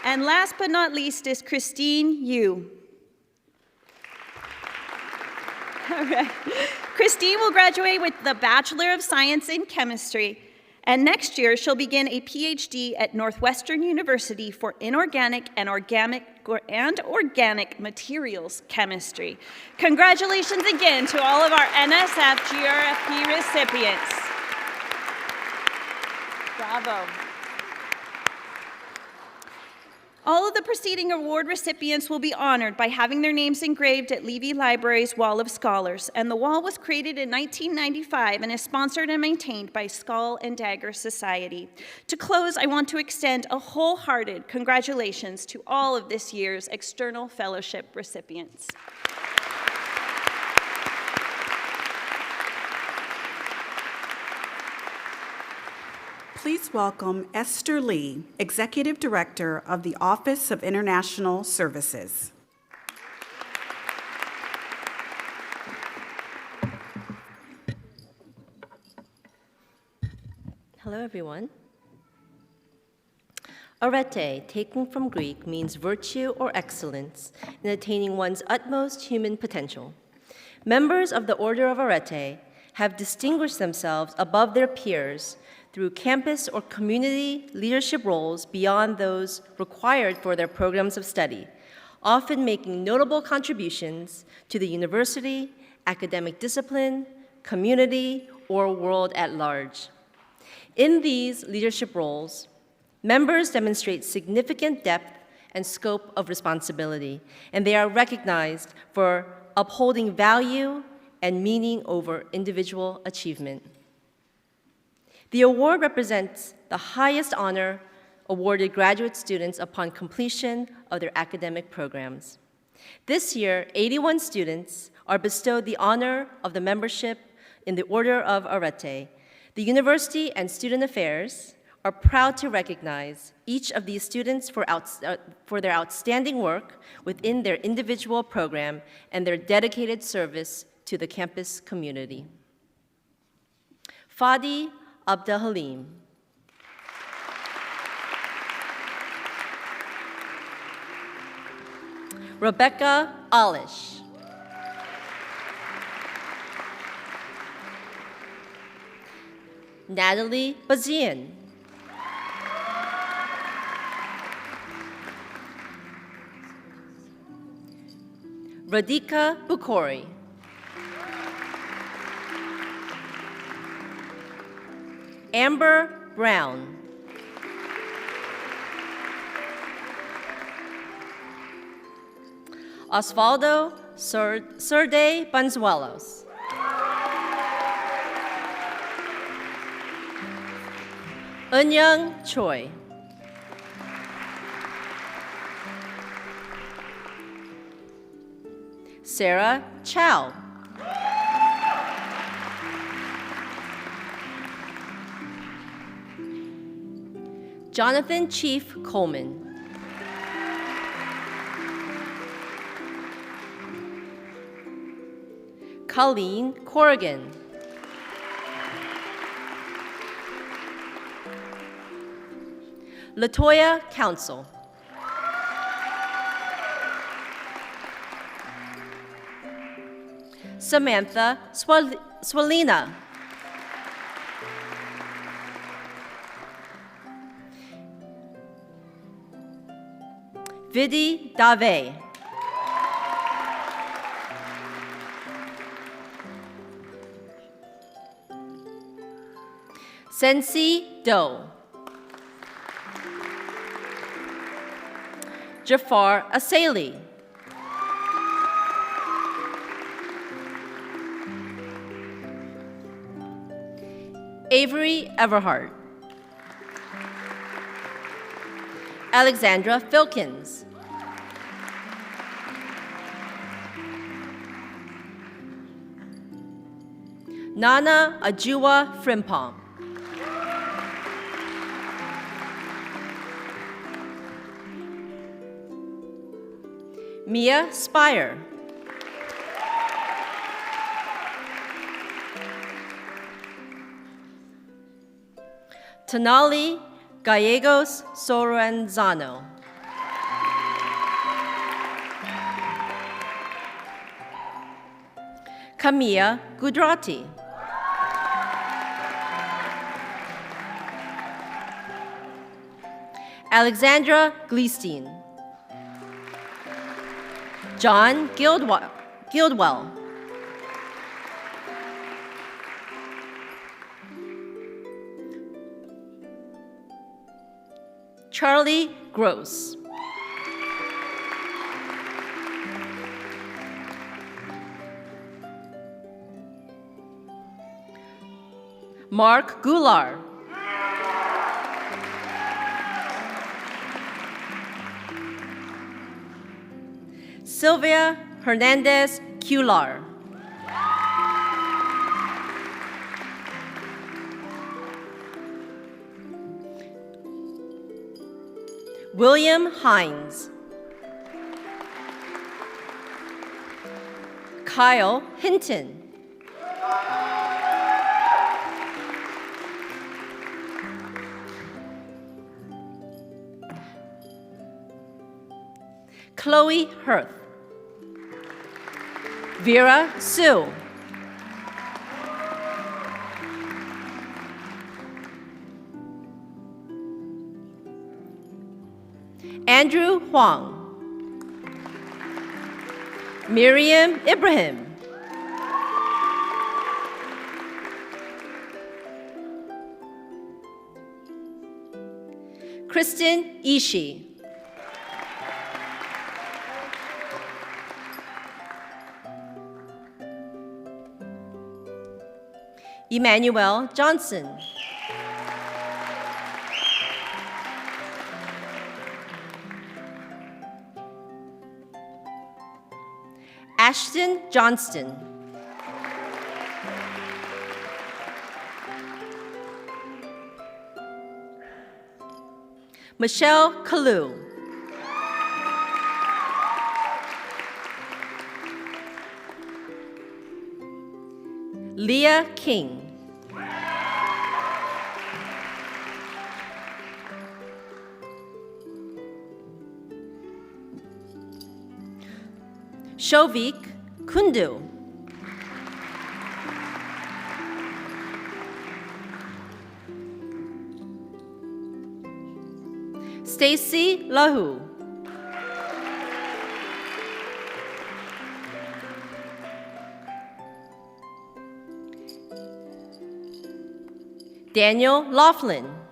And last but not least is Christine Yu. All right. Christine will graduate with the Bachelor of Science in Chemistry, and next year she'll begin a PhD at Northwestern University for Inorganic and Organic Materials Chemistry. Congratulations again to all of our NSF GRFP recipients. Bravo. All of the preceding award recipients will be honored by having their names engraved at Levy Library's Wall of Scholars, and the wall was created in 1995 and is sponsored and maintained by Skull and Dagger Society. To close, I want to extend a wholehearted congratulations to all of this year's External Fellowship recipients. Please welcome Esther Lee, Executive Director of the Office of International Services. Hello, everyone. Arete, taken from Greek, means virtue or excellence in attaining one's utmost human potential. Members of the Order of Arete have distinguished themselves above their peers through campus or community leadership roles beyond those required for their programs of study, often making notable contributions to the university, academic discipline, community, or world at large. In these leadership roles, members demonstrate significant depth and scope of responsibility, and they are recognized for upholding value and meaning over individual achievement. The award represents the highest honor awarded graduate students upon completion of their academic programs. This year, 81 students are bestowed the honor of the membership in the Order of Arete. The University and Student Affairs are proud to recognize each of these students for their outstanding work within their individual program and their dedicated service to the campus community. Fadi Abdelhalim. Rebecca Alish. Natalie Bazian. Radhika Bukhari. Amber Brown. Osvaldo Serde Banzuelos. Eunyoung Choi. Sarah Chow. Jonathan Chief Coleman. Colleen Corrigan. Latoya Council. Samantha Swalina. Vidi Dave. Sensi Do. Jafar Asali. Avery Everhart. Alexandra Filkins. Nana Ajua Frimpong. Mia Spire. Tonali Gallegos Sorrenzano. Kamia Gudrati. Alexandra Gleestein. John Guildwell. Charlie Gross. Mark Goulart. Sylvia Hernandez Cular. William Hines. Kyle Hinton. Chloe Hirth. Vera Sue. Andrew Huang. Miriam Ibrahim. Kristen Ishii. Emmanuel Johnson. Ashton Johnston. Michelle Kalu. Leah King. Shovik Kundu. Stacy Lahu. Daniel Laughlin.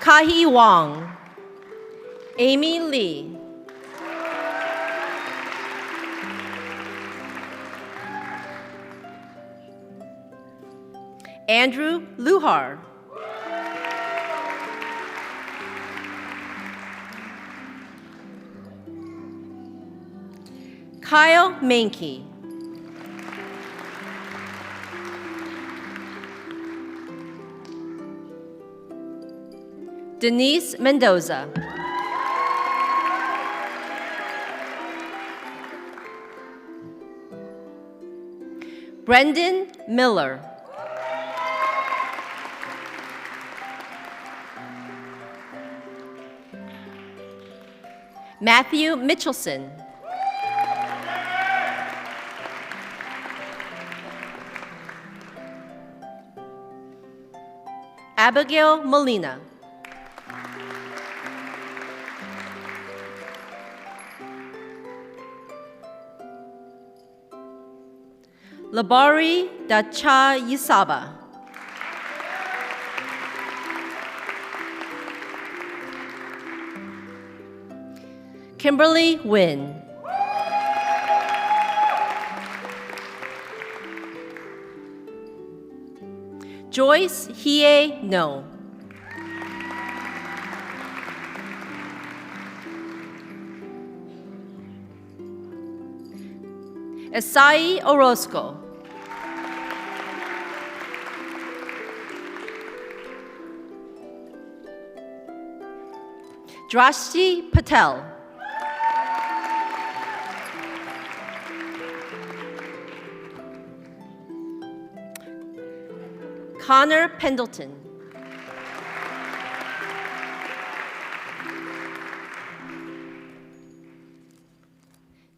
Kahi Wong. Amy Lee. Andrew Luhar. Kyle Mankey. Denise Mendoza. Brendan Miller. Matthew Mitchelson. Abigail Molina. Labari Dacha Yisaba. Kimberly Wynn. Joyce Hie No. Esai Orozco. Drashti Patel. Connor Pendleton.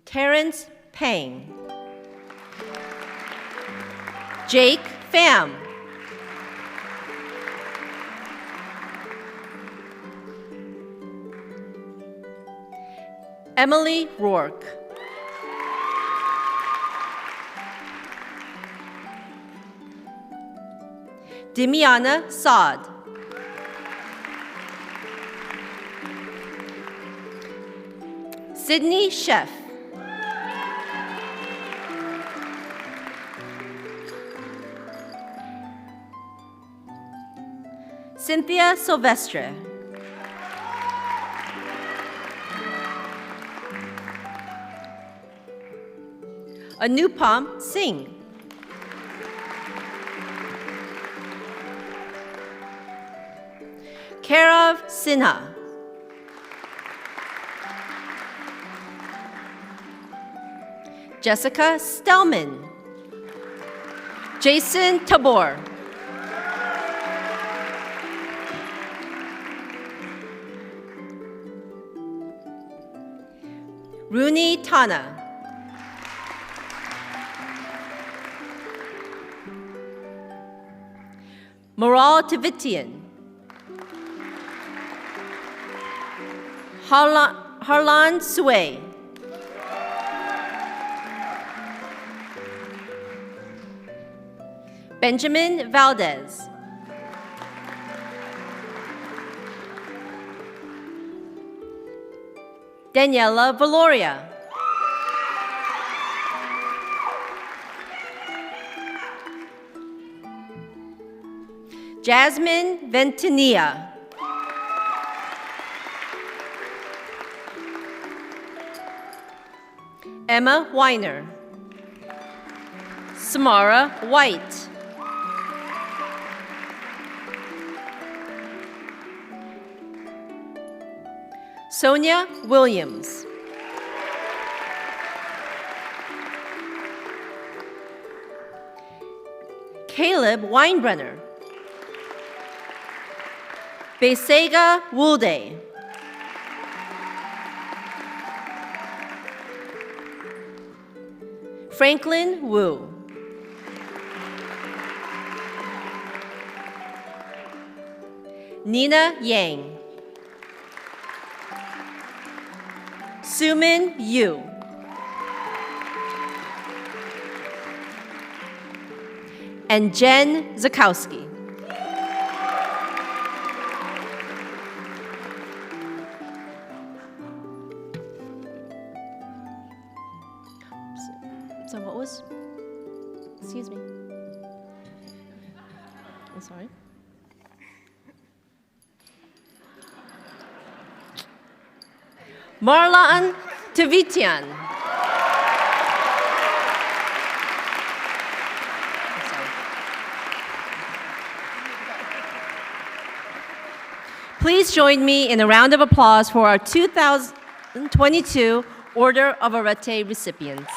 Terrence Pang. Jake Pham. Emily Rourke. Dimiana Saad. Sydney Sheff. Cynthia Silvestre. Anupam Singh. Karav Sinha. Jessica Stellman. Jason Tabor. Rooney Tana. Moral Tavitian. Harlan Sway. Benjamin Valdez. Daniela Valoria. Jasmine Ventimilla. Emma Weiner. Samara White. Sonia Williams. Caleb Weinbrenner. Besega Woolday. Franklin Wu. Nina Yang. Sumin Yu. And Jen Zakowski. So what was, excuse me. I'm sorry. Marlan Tavitian. Please join me in a round of applause for our 2022 Order of Arete recipients.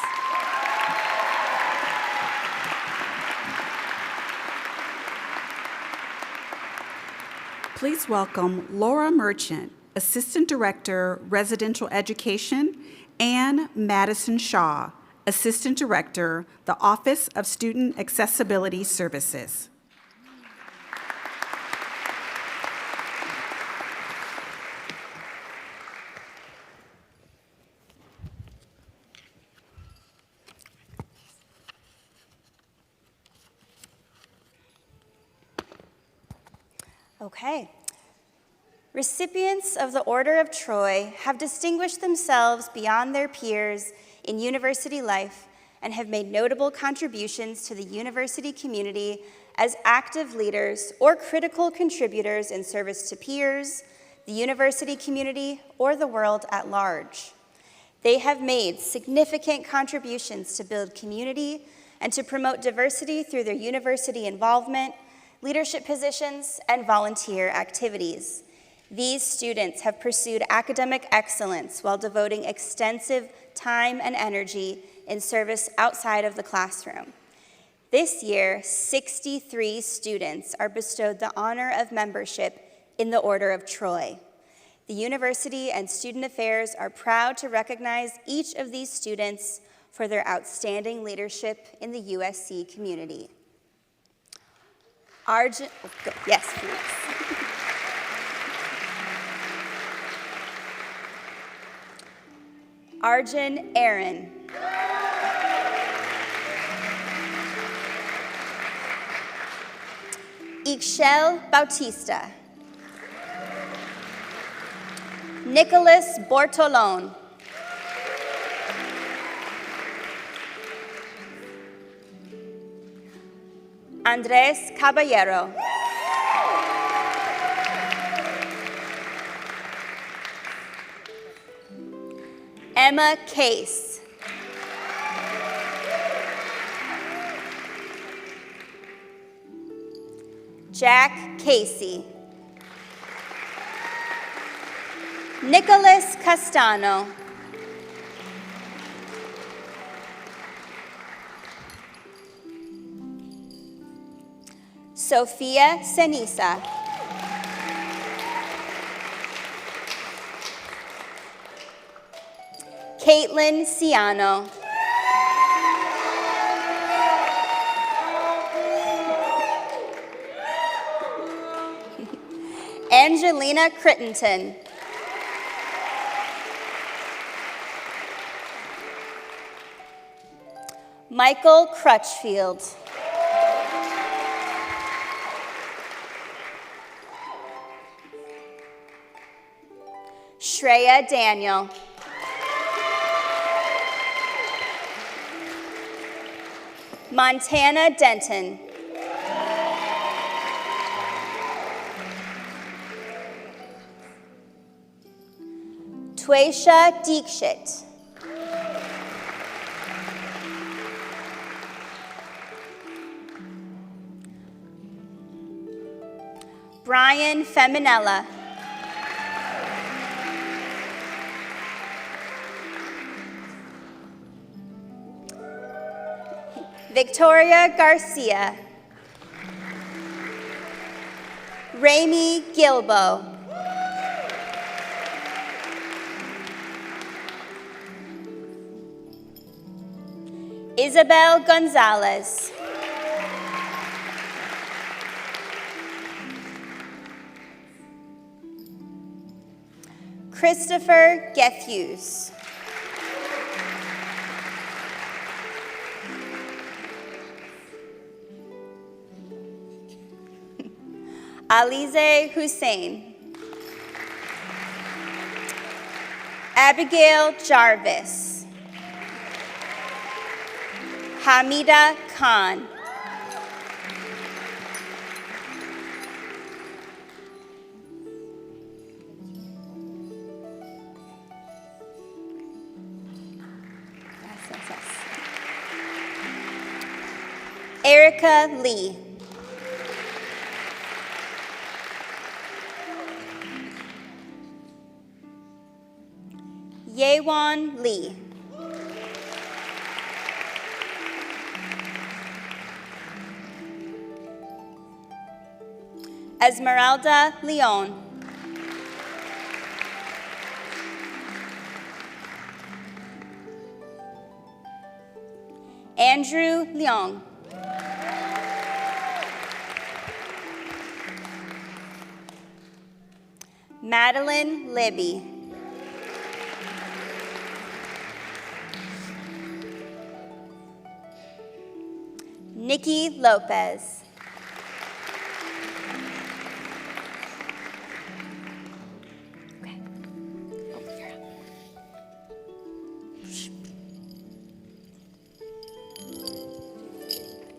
Please welcome Laura Merchant, Assistant Director, Residential Education, and Madison Shaw, Assistant Director, the Office of Student Accessibility Services. Okay. Recipients of the Order of Troy have distinguished themselves beyond their peers in university life and have made notable contributions to the university community as active leaders or critical contributors in service to peers, the university community, or the world at large. They have made significant contributions to build community and to promote diversity through their university involvement, leadership positions, and volunteer activities. These students have pursued academic excellence while devoting extensive time and energy in service outside of the classroom. This year, 63 students are bestowed the honor of membership in the Order of Troy. The university and student affairs are proud to recognize each of these students for their outstanding leadership in the USC community. Yes, please. Arjun Aaron. Ixchel Bautista. Nicholas Bortolone. Andres Caballero. Emma Case. Jack Casey. Nicholas Castano. Sofia Ceniza. Caitlin Ciano. Angelina Crittenton. Michael Crutchfield. Shreya Daniel. Montana Denton. Tuesha Deekshit. Brian Feminella. Victoria Garcia. Rami Gilbo. Isabel Gonzalez. Christopher Gethues. Alize Hussein. Abigail Jarvis. Hamida Khan. Erica Lee. Yewan Lee. Esmeralda Leon. Andrew Leong. Madeline Libby. Nikki Lopez. Okay. Oh, you're up.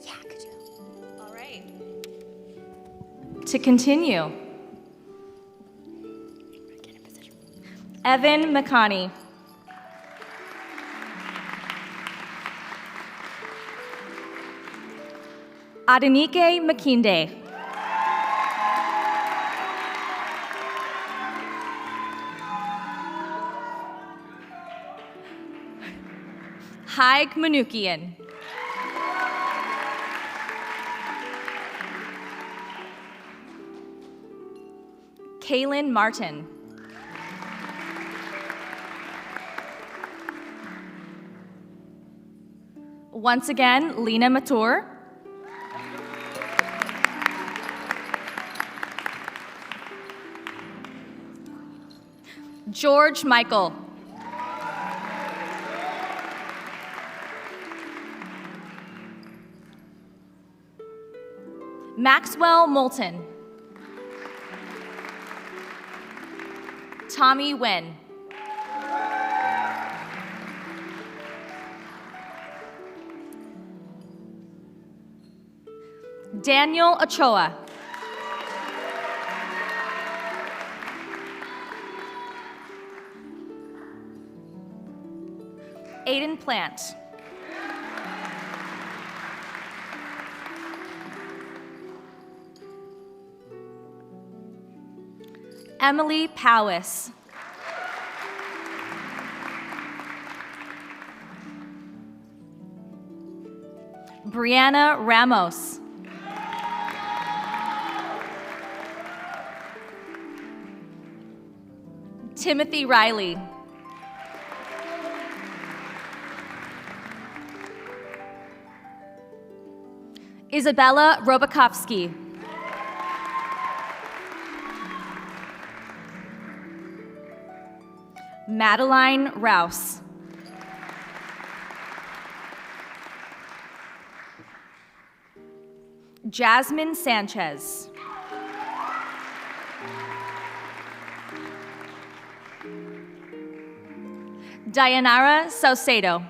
Yeah, good job. All right. To continue, Evan McConney. Adenike Makinde. Haig Manukian. Kaylin Martin. Once again, Lena Matur. George Michael. Maxwell Moulton. Tommy Wen. Daniel Ochoa. Aiden Plant. Emily Powis. Brianna Ramos. Timothy Riley. Isabella Robakovsky. Madeline Rouse. Jasmine Sanchez. Dayanara Saucedo.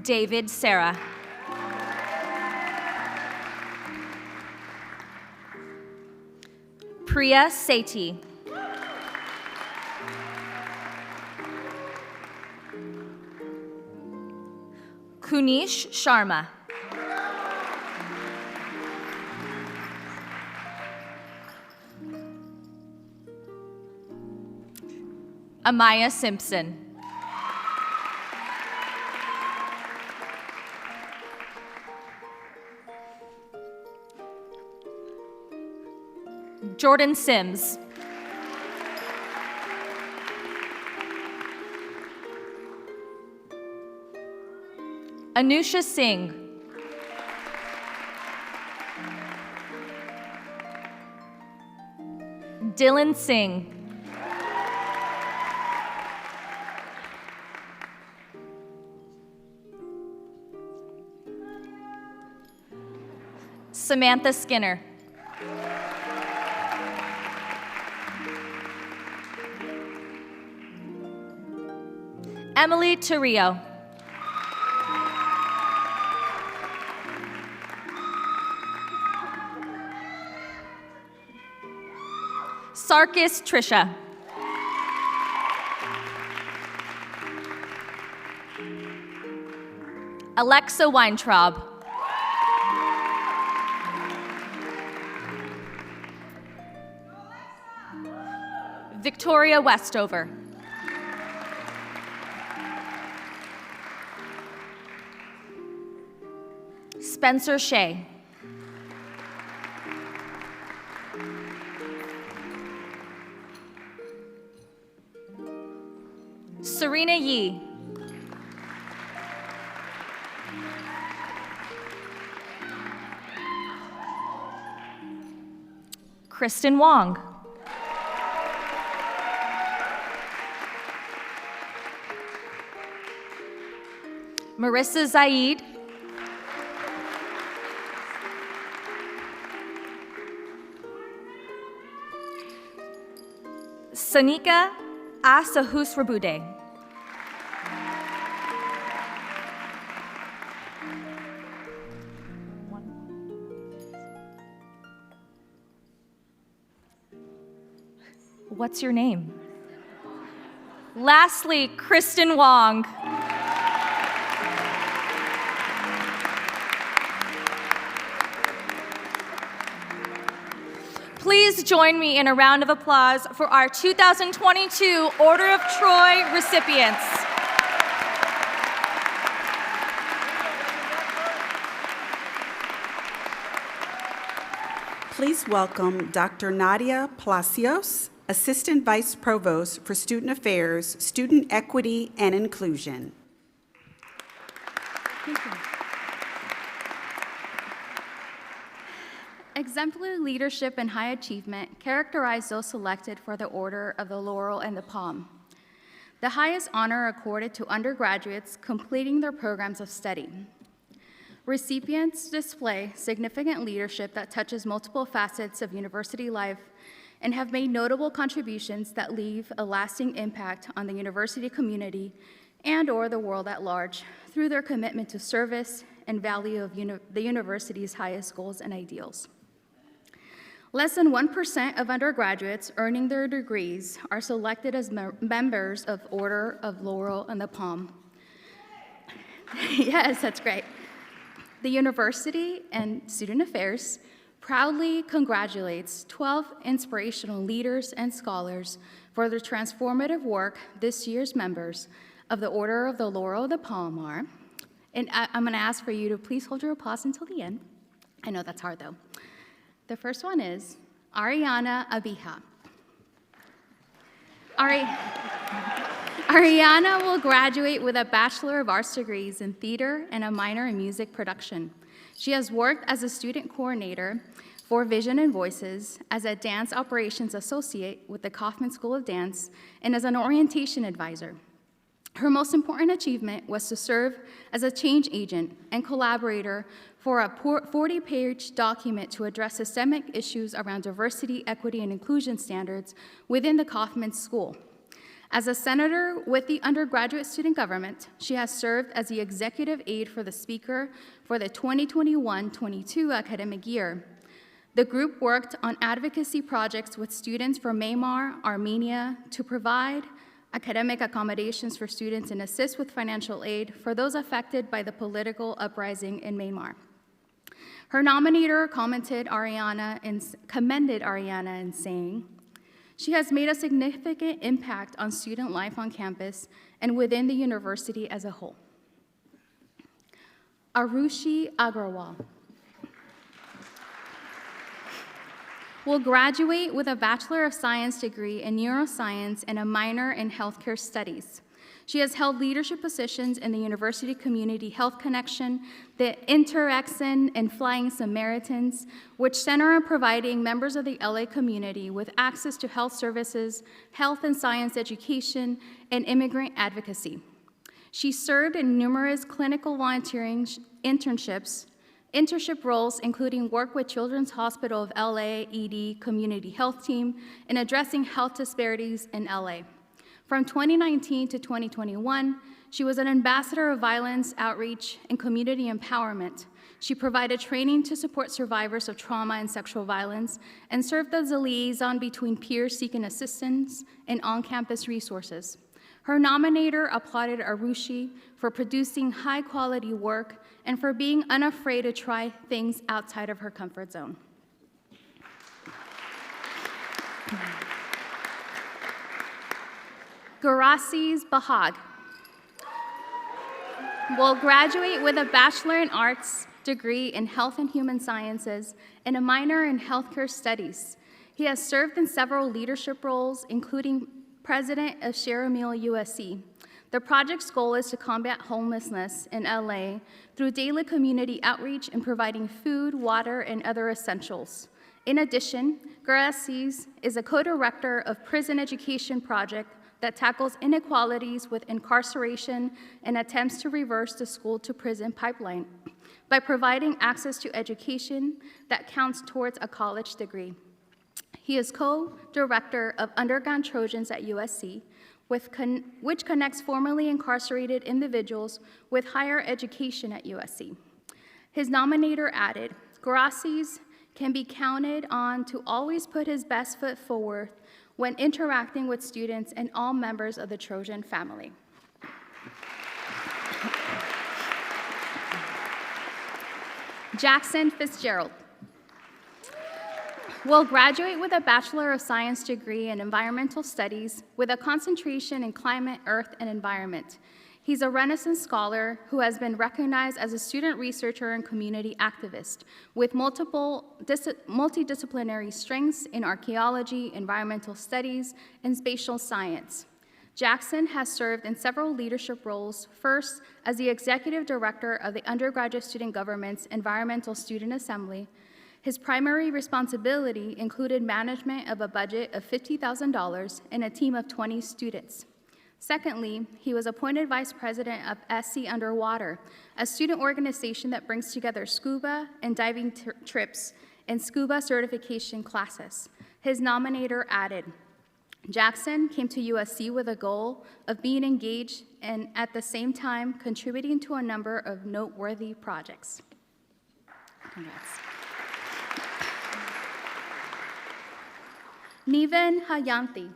David Sarah. Priya Sethi. Kunish Sharma. Amaya Simpson. Jordan Sims. Anusha Singh. Dylan Singh. Samantha Skinner. Emily Torrio. Sarkis Trisha. Alexa Weintraub. Victoria Westover. Spencer Shea. Serena Yee. Kristen Wong. Marissa Zaid. Sanika Asahusrabude. What's your name? Lastly, Kristen Wong. Please join me in a round of applause for our 2022 Order of Troy recipients. please welcome Dr. Nadia Palacios, Assistant Vice Provost for Student Affairs, Student Equity and Inclusion. Thank you. Exemplary leadership and high achievement characterize those selected for the Order of the Laurel and the Palm, the highest honor accorded to undergraduates completing their programs of study. Recipients display significant leadership that touches multiple facets of university life and have made notable contributions that leave a lasting impact on the university community and/or the world at large through their commitment to service and value of the university's highest goals and ideals. Less than 1% of undergraduates earning their degrees are selected as members of Order of Laurel and the Palm. Yes, that's great. The university and Student Affairs proudly congratulates 12 inspirational leaders and scholars for their transformative work this year's members of the Order of the Laurel and the Palm are. And I'm gonna ask for you to please hold your applause until the end. I know that's hard though. The first one is Ariana Abiha. Ariana will graduate with a Bachelor of Arts degrees in theater and a minor in music production. She has worked as a student coordinator for Vision and Voices, as a dance operations associate with the Kaufman School of Dance, and as an orientation advisor. Her most important achievement was to serve as a change agent and collaborator for a 40-page document to address systemic issues around diversity, equity, and inclusion standards within the Kaufman School. As a senator with the undergraduate student government, she has served as the executive aide for the speaker for the 2021-22 academic year. The group worked on advocacy projects with students from Myanmar, Armenia, to provide academic accommodations for students and assist with financial aid for those affected by the political uprising in Myanmar. Her nominator commended Ariana in saying, "She has made a significant impact on student life on campus and within the university as a whole." Arushi Agrawal will graduate with a Bachelor of Science degree in neuroscience and a minor in healthcare studies. She has held leadership positions in the University Community Health Connection, the Interexen, and Flying Samaritans, which center on providing members of the LA community with access to health services, health and science education, and immigrant advocacy. She served in numerous clinical volunteering internship roles, including work with Children's Hospital of LA ED Community Health Team in addressing health disparities in LA. From 2019 to 2021, she was an ambassador of violence outreach and community empowerment. She provided training to support survivors of trauma and sexual violence and served as a liaison between peers seeking assistance and on-campus resources. Her nominator applauded Arushi for producing high-quality work and for being unafraid to try things outside of her comfort zone. Garasis Bahag will graduate with a Bachelor in Arts degree in Health and Human Sciences and a minor in Healthcare Studies. He has served in several leadership roles, including President of Share a Meal USC. The project's goal is to combat homelessness in LA through daily community outreach and providing food, water, and other essentials. In addition, Garasis is a co-director of Prison Education Project that tackles inequalities with incarceration and attempts to reverse the school-to-prison pipeline by providing access to education that counts towards a college degree. He is co-director of Underground Trojans at USC, which connects formerly incarcerated individuals with higher education at USC. His nominator added, "Garasis can be counted on to always put his best foot forward when interacting with students and all members of the Trojan family." Jackson Fitzgerald will graduate with a Bachelor of Science degree in Environmental Studies with a concentration in Climate, Earth, and Environment. He's a Renaissance scholar who has been recognized as a student researcher and community activist with multidisciplinary strengths in archaeology, environmental studies, and spatial science. Jackson has served in several leadership roles, first as the executive director of the undergraduate student government's Environmental Student Assembly. His primary responsibility included management of a budget of $50,000 and a team of 20 students. Secondly, he was appointed vice president of SC Underwater, a student organization that brings together scuba and diving trips and scuba certification classes. His nominator added, Jackson came to USC with a goal of being engaged and at the same time contributing to a number of noteworthy projects. Congrats. Niven Hayanthi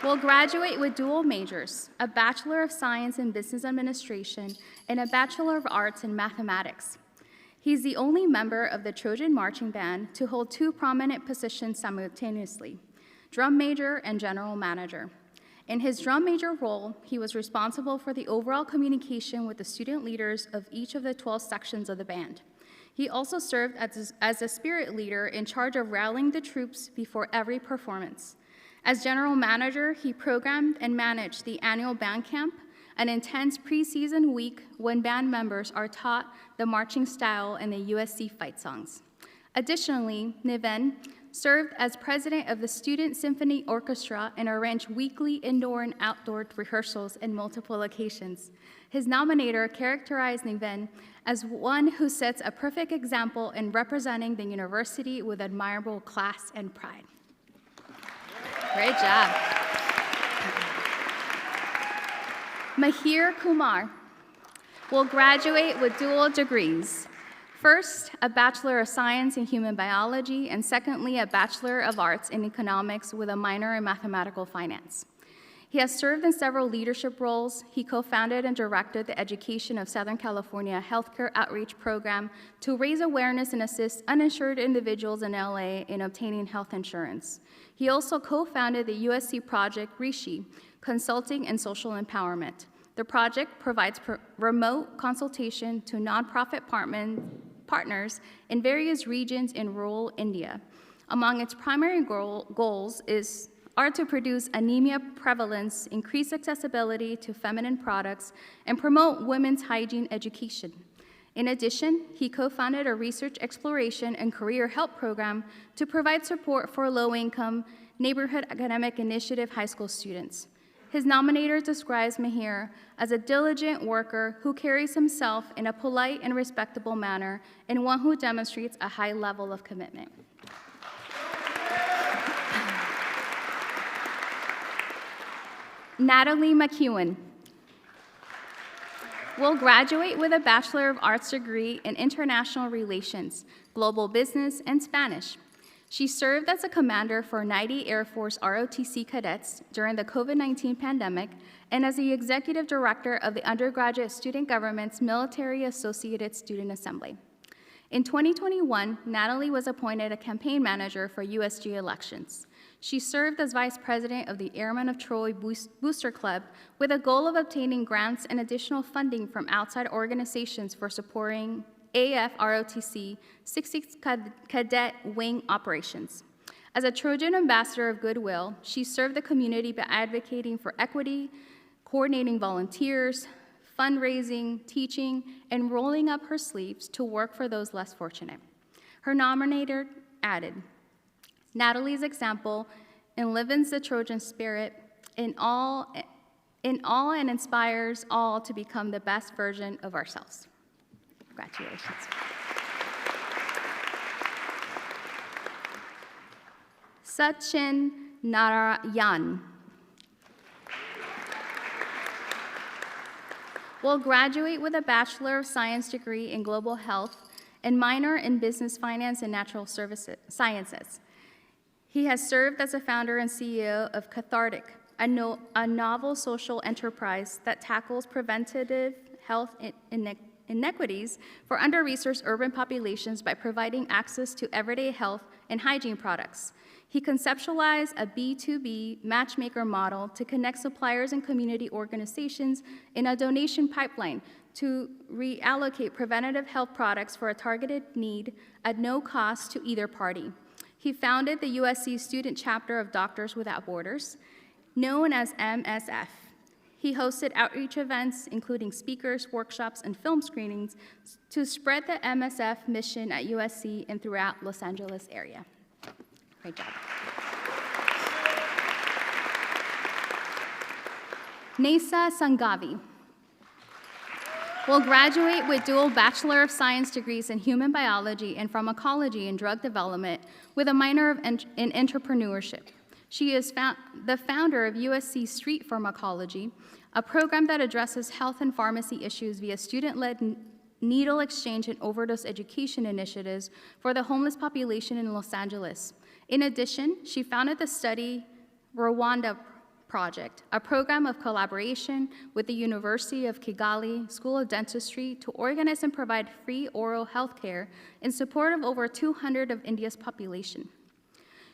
will graduate with dual majors, a Bachelor of Science in Business Administration and a Bachelor of Arts in Mathematics. He's the only member of the Trojan Marching Band to hold two prominent positions simultaneously, drum major and general manager. In his drum major role, he was responsible for the overall communication with the student leaders of each of the 12 sections of the band. He also served as a spirit leader in charge of rallying the troops before every performance. As general manager, he programmed and managed the annual band camp, an intense preseason week when band members are taught the marching style and the USC fight songs. Additionally, Niven served as president of the Student Symphony Orchestra and arranged weekly indoor and outdoor rehearsals in multiple locations. His nominator characterized Niven as one who sets a perfect example in representing the university with admirable class and pride. Great job. Mahir Kumar will graduate with dual degrees. First, a Bachelor of Science in Human Biology, and secondly, a Bachelor of Arts in Economics with a minor in Mathematical Finance. He has served in several leadership roles. He co-founded and directed the Education of Southern California Healthcare Outreach Program to raise awareness and assist uninsured individuals in LA in obtaining health insurance. He also co-founded the USC project Rishi, Consulting and Social Empowerment. The project provides remote consultation to nonprofit partners in various regions in rural India. Among its primary goals are to reduce anemia prevalence, increase accessibility to feminine products, and promote women's hygiene education. In addition, he co-founded a research exploration and career help program to provide support for low-income neighborhood academic initiative high school students. His nominator describes Mahir as a diligent worker who carries himself in a polite and respectable manner and one who demonstrates a high level of commitment. Natalie McEwen will graduate with a Bachelor of Arts degree in International Relations, Global Business, and Spanish. She served as a commander for 90 Air Force ROTC cadets during the COVID-19 pandemic and as the executive director of the undergraduate student government's Military Associated Student Assembly. In 2021, Natalie was appointed a campaign manager for USG elections. She served as vice president of the Airmen of Troy Booster Club with a goal of obtaining grants and additional funding from outside organizations for supporting AF-ROTC 60th Cadet Wing operations. As a Trojan Ambassador of Goodwill, she served the community by advocating for equity, coordinating volunteers, fundraising, teaching, and rolling up her sleeves to work for those less fortunate. Her nominator added, Natalie's example enlivens the Trojan spirit in all and inspires all to become the best version of ourselves. Congratulations. Sachin Narayan will graduate with a Bachelor of Science degree in Global Health and minor in Business Finance and Natural Sciences. He has served as a founder and CEO of Cathartic, a novel social enterprise that tackles preventative health inequities for under-resourced urban populations by providing access to everyday health and hygiene products. He conceptualized a B2B matchmaker model to connect suppliers and community organizations in a donation pipeline to reallocate preventative health products for a targeted need at no cost to either party. He founded the USC student chapter of Doctors Without Borders, known as MSF. He hosted outreach events, including speakers, workshops, and film screenings to spread the MSF mission at USC and throughout Los Angeles area. Great job. Nesa Sangavi will graduate with dual Bachelor of Science degrees in Human Biology and Pharmacology and Drug Development with a minor in Entrepreneurship. She is the founder of USC Street Pharmacology, a program that addresses health and pharmacy issues via student-led needle exchange and overdose education initiatives for the homeless population in Los Angeles. In addition, she founded the Study Rwanda Project, a program of collaboration with the University of Kigali School of Dentistry to organize and provide free oral health care in support of over 200 of India's population.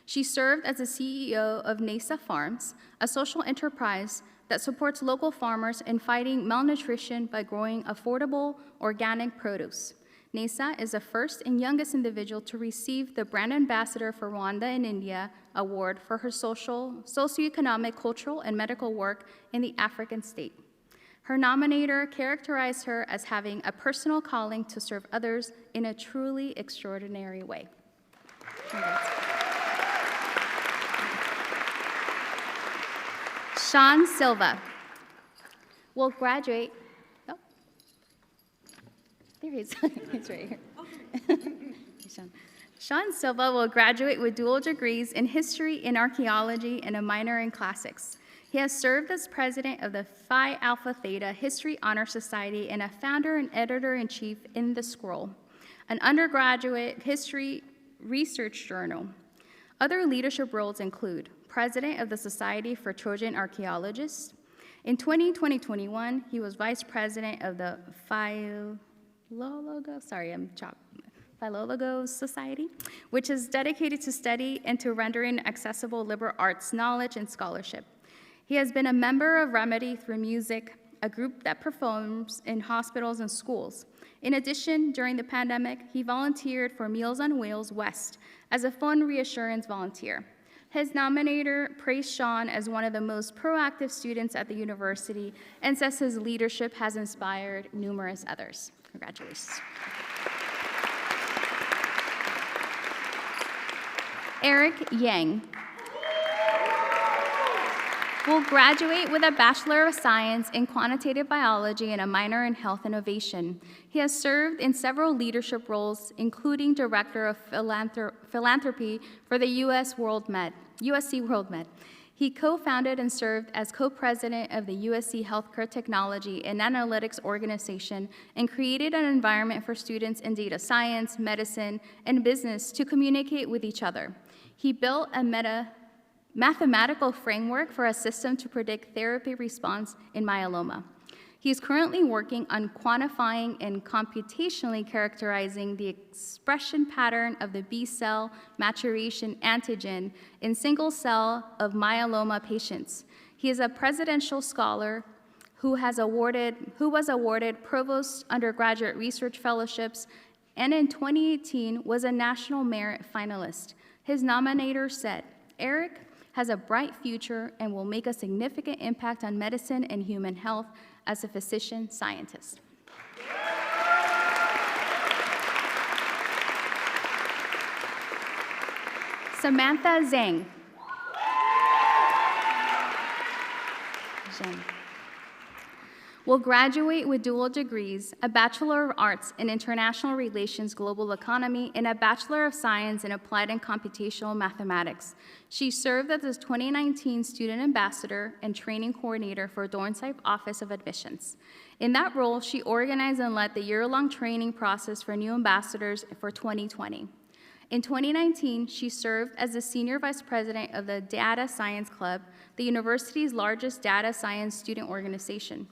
She served as the CEO of Nesa Farms, a social enterprise that supports local farmers in fighting malnutrition by growing affordable organic produce. Nesa is the first and youngest individual to receive the Brand Ambassador for Rwanda in India award for her socioeconomic, cultural, and medical work in the African state. Her nominator characterized her as having a personal calling to serve others in a truly extraordinary way. Congrats. Sean Silva will graduate. Oh, there he is. He's right here. Sean Silva will graduate with dual degrees in history and archaeology and a minor in classics. He has served as president of the Phi Alpha Theta History Honor Society and a founder and editor-in-chief in The Scroll, an undergraduate history research journal. Other leadership roles include president of the Society for Trojan Archaeologists. In 2021, he was vice president of the Philologo Society, which is dedicated to study and to rendering accessible liberal arts knowledge and scholarship. He has been a member of Remedy Through Music, a group that performs in hospitals and schools. In addition, during the pandemic, he volunteered for Meals on Wheels West as a phone reassurance volunteer. His nominator praised Sean as one of the most proactive students at the university and says his leadership has inspired numerous others. Congratulations. Eric Yang will graduate with a Bachelor of Science in Quantitative Biology and a minor in Health Innovation. He has served in several leadership roles, including Director of Philanthropy for the USC World Med. He co-founded and served as co-president of the USC Healthcare Technology and Analytics Organization and created an environment for students in data science, medicine, and business to communicate with each other. He built a mathematical framework for a system to predict therapy response in myeloma. He is currently working on quantifying and computationally characterizing the expression pattern of the B-cell maturation antigen in single cell of myeloma patients. He is a presidential scholar who was awarded Provost Undergraduate Research Fellowships and in 2018 was a National Merit finalist. His nominator said, "Eric has a bright future and will make a significant impact on medicine and human health as a physician scientist." Samantha Zhang. Will graduate with dual degrees, a Bachelor of Arts in International Relations Global Economy, and a Bachelor of Science in Applied and Computational Mathematics. She served as the 2019 Student Ambassador and Training Coordinator for Dornsife Office of Admissions. In that role, she organized and led the year-long training process for new ambassadors for 2020. In 2019, she served as the Senior Vice President of the Data Science Club, the university's largest data science student organization.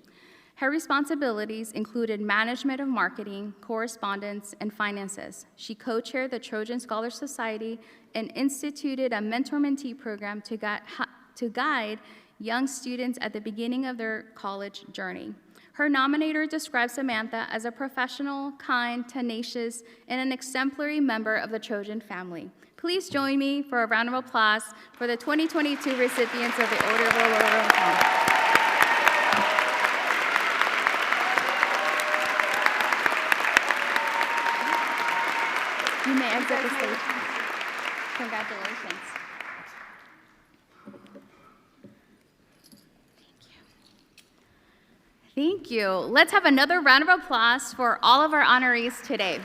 Her responsibilities included management of marketing, correspondence, and finances. She co-chaired the Trojan Scholar Society and instituted a mentor-mentee program to guide young students at the beginning of their college journey. Her nominator describes Samantha as a professional, kind, tenacious, and an exemplary member of the Trojan family. Please join me for a round of applause for the 2022 recipients of the Order of Aurora Palm. You may exit the stage. Congratulations. Thank you. Let's have another round of applause for all of our honorees today.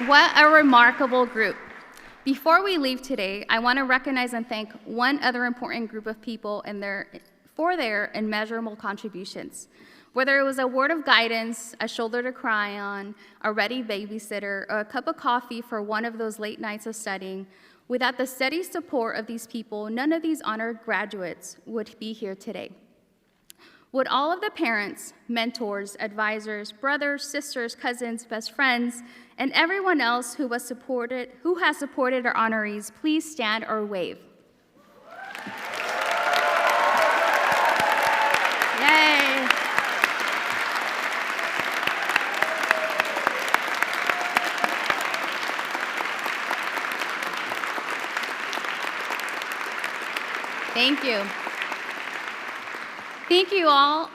What a remarkable group. Before we leave today, I want to recognize and thank one other important group of people for their immeasurable contributions. Whether it was a word of guidance, a shoulder to cry on, a ready babysitter, or a cup of coffee for one of those late nights of studying, without the steady support of these people, none of these honored graduates would be here today. Would all of the parents, mentors, advisors, brothers, sisters, cousins, best friends, and everyone else who has supported our honorees please stand or wave? Yay! Thank you. Thank you all.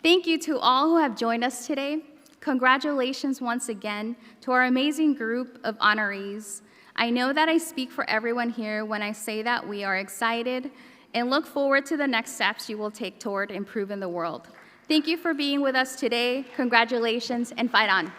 Thank you to all who have joined us today. Congratulations once again to our amazing group of honorees. I know that I speak for everyone here when I say that we are excited and look forward to the next steps you will take toward improving the world. Thank you for being with us today. Congratulations and fight on.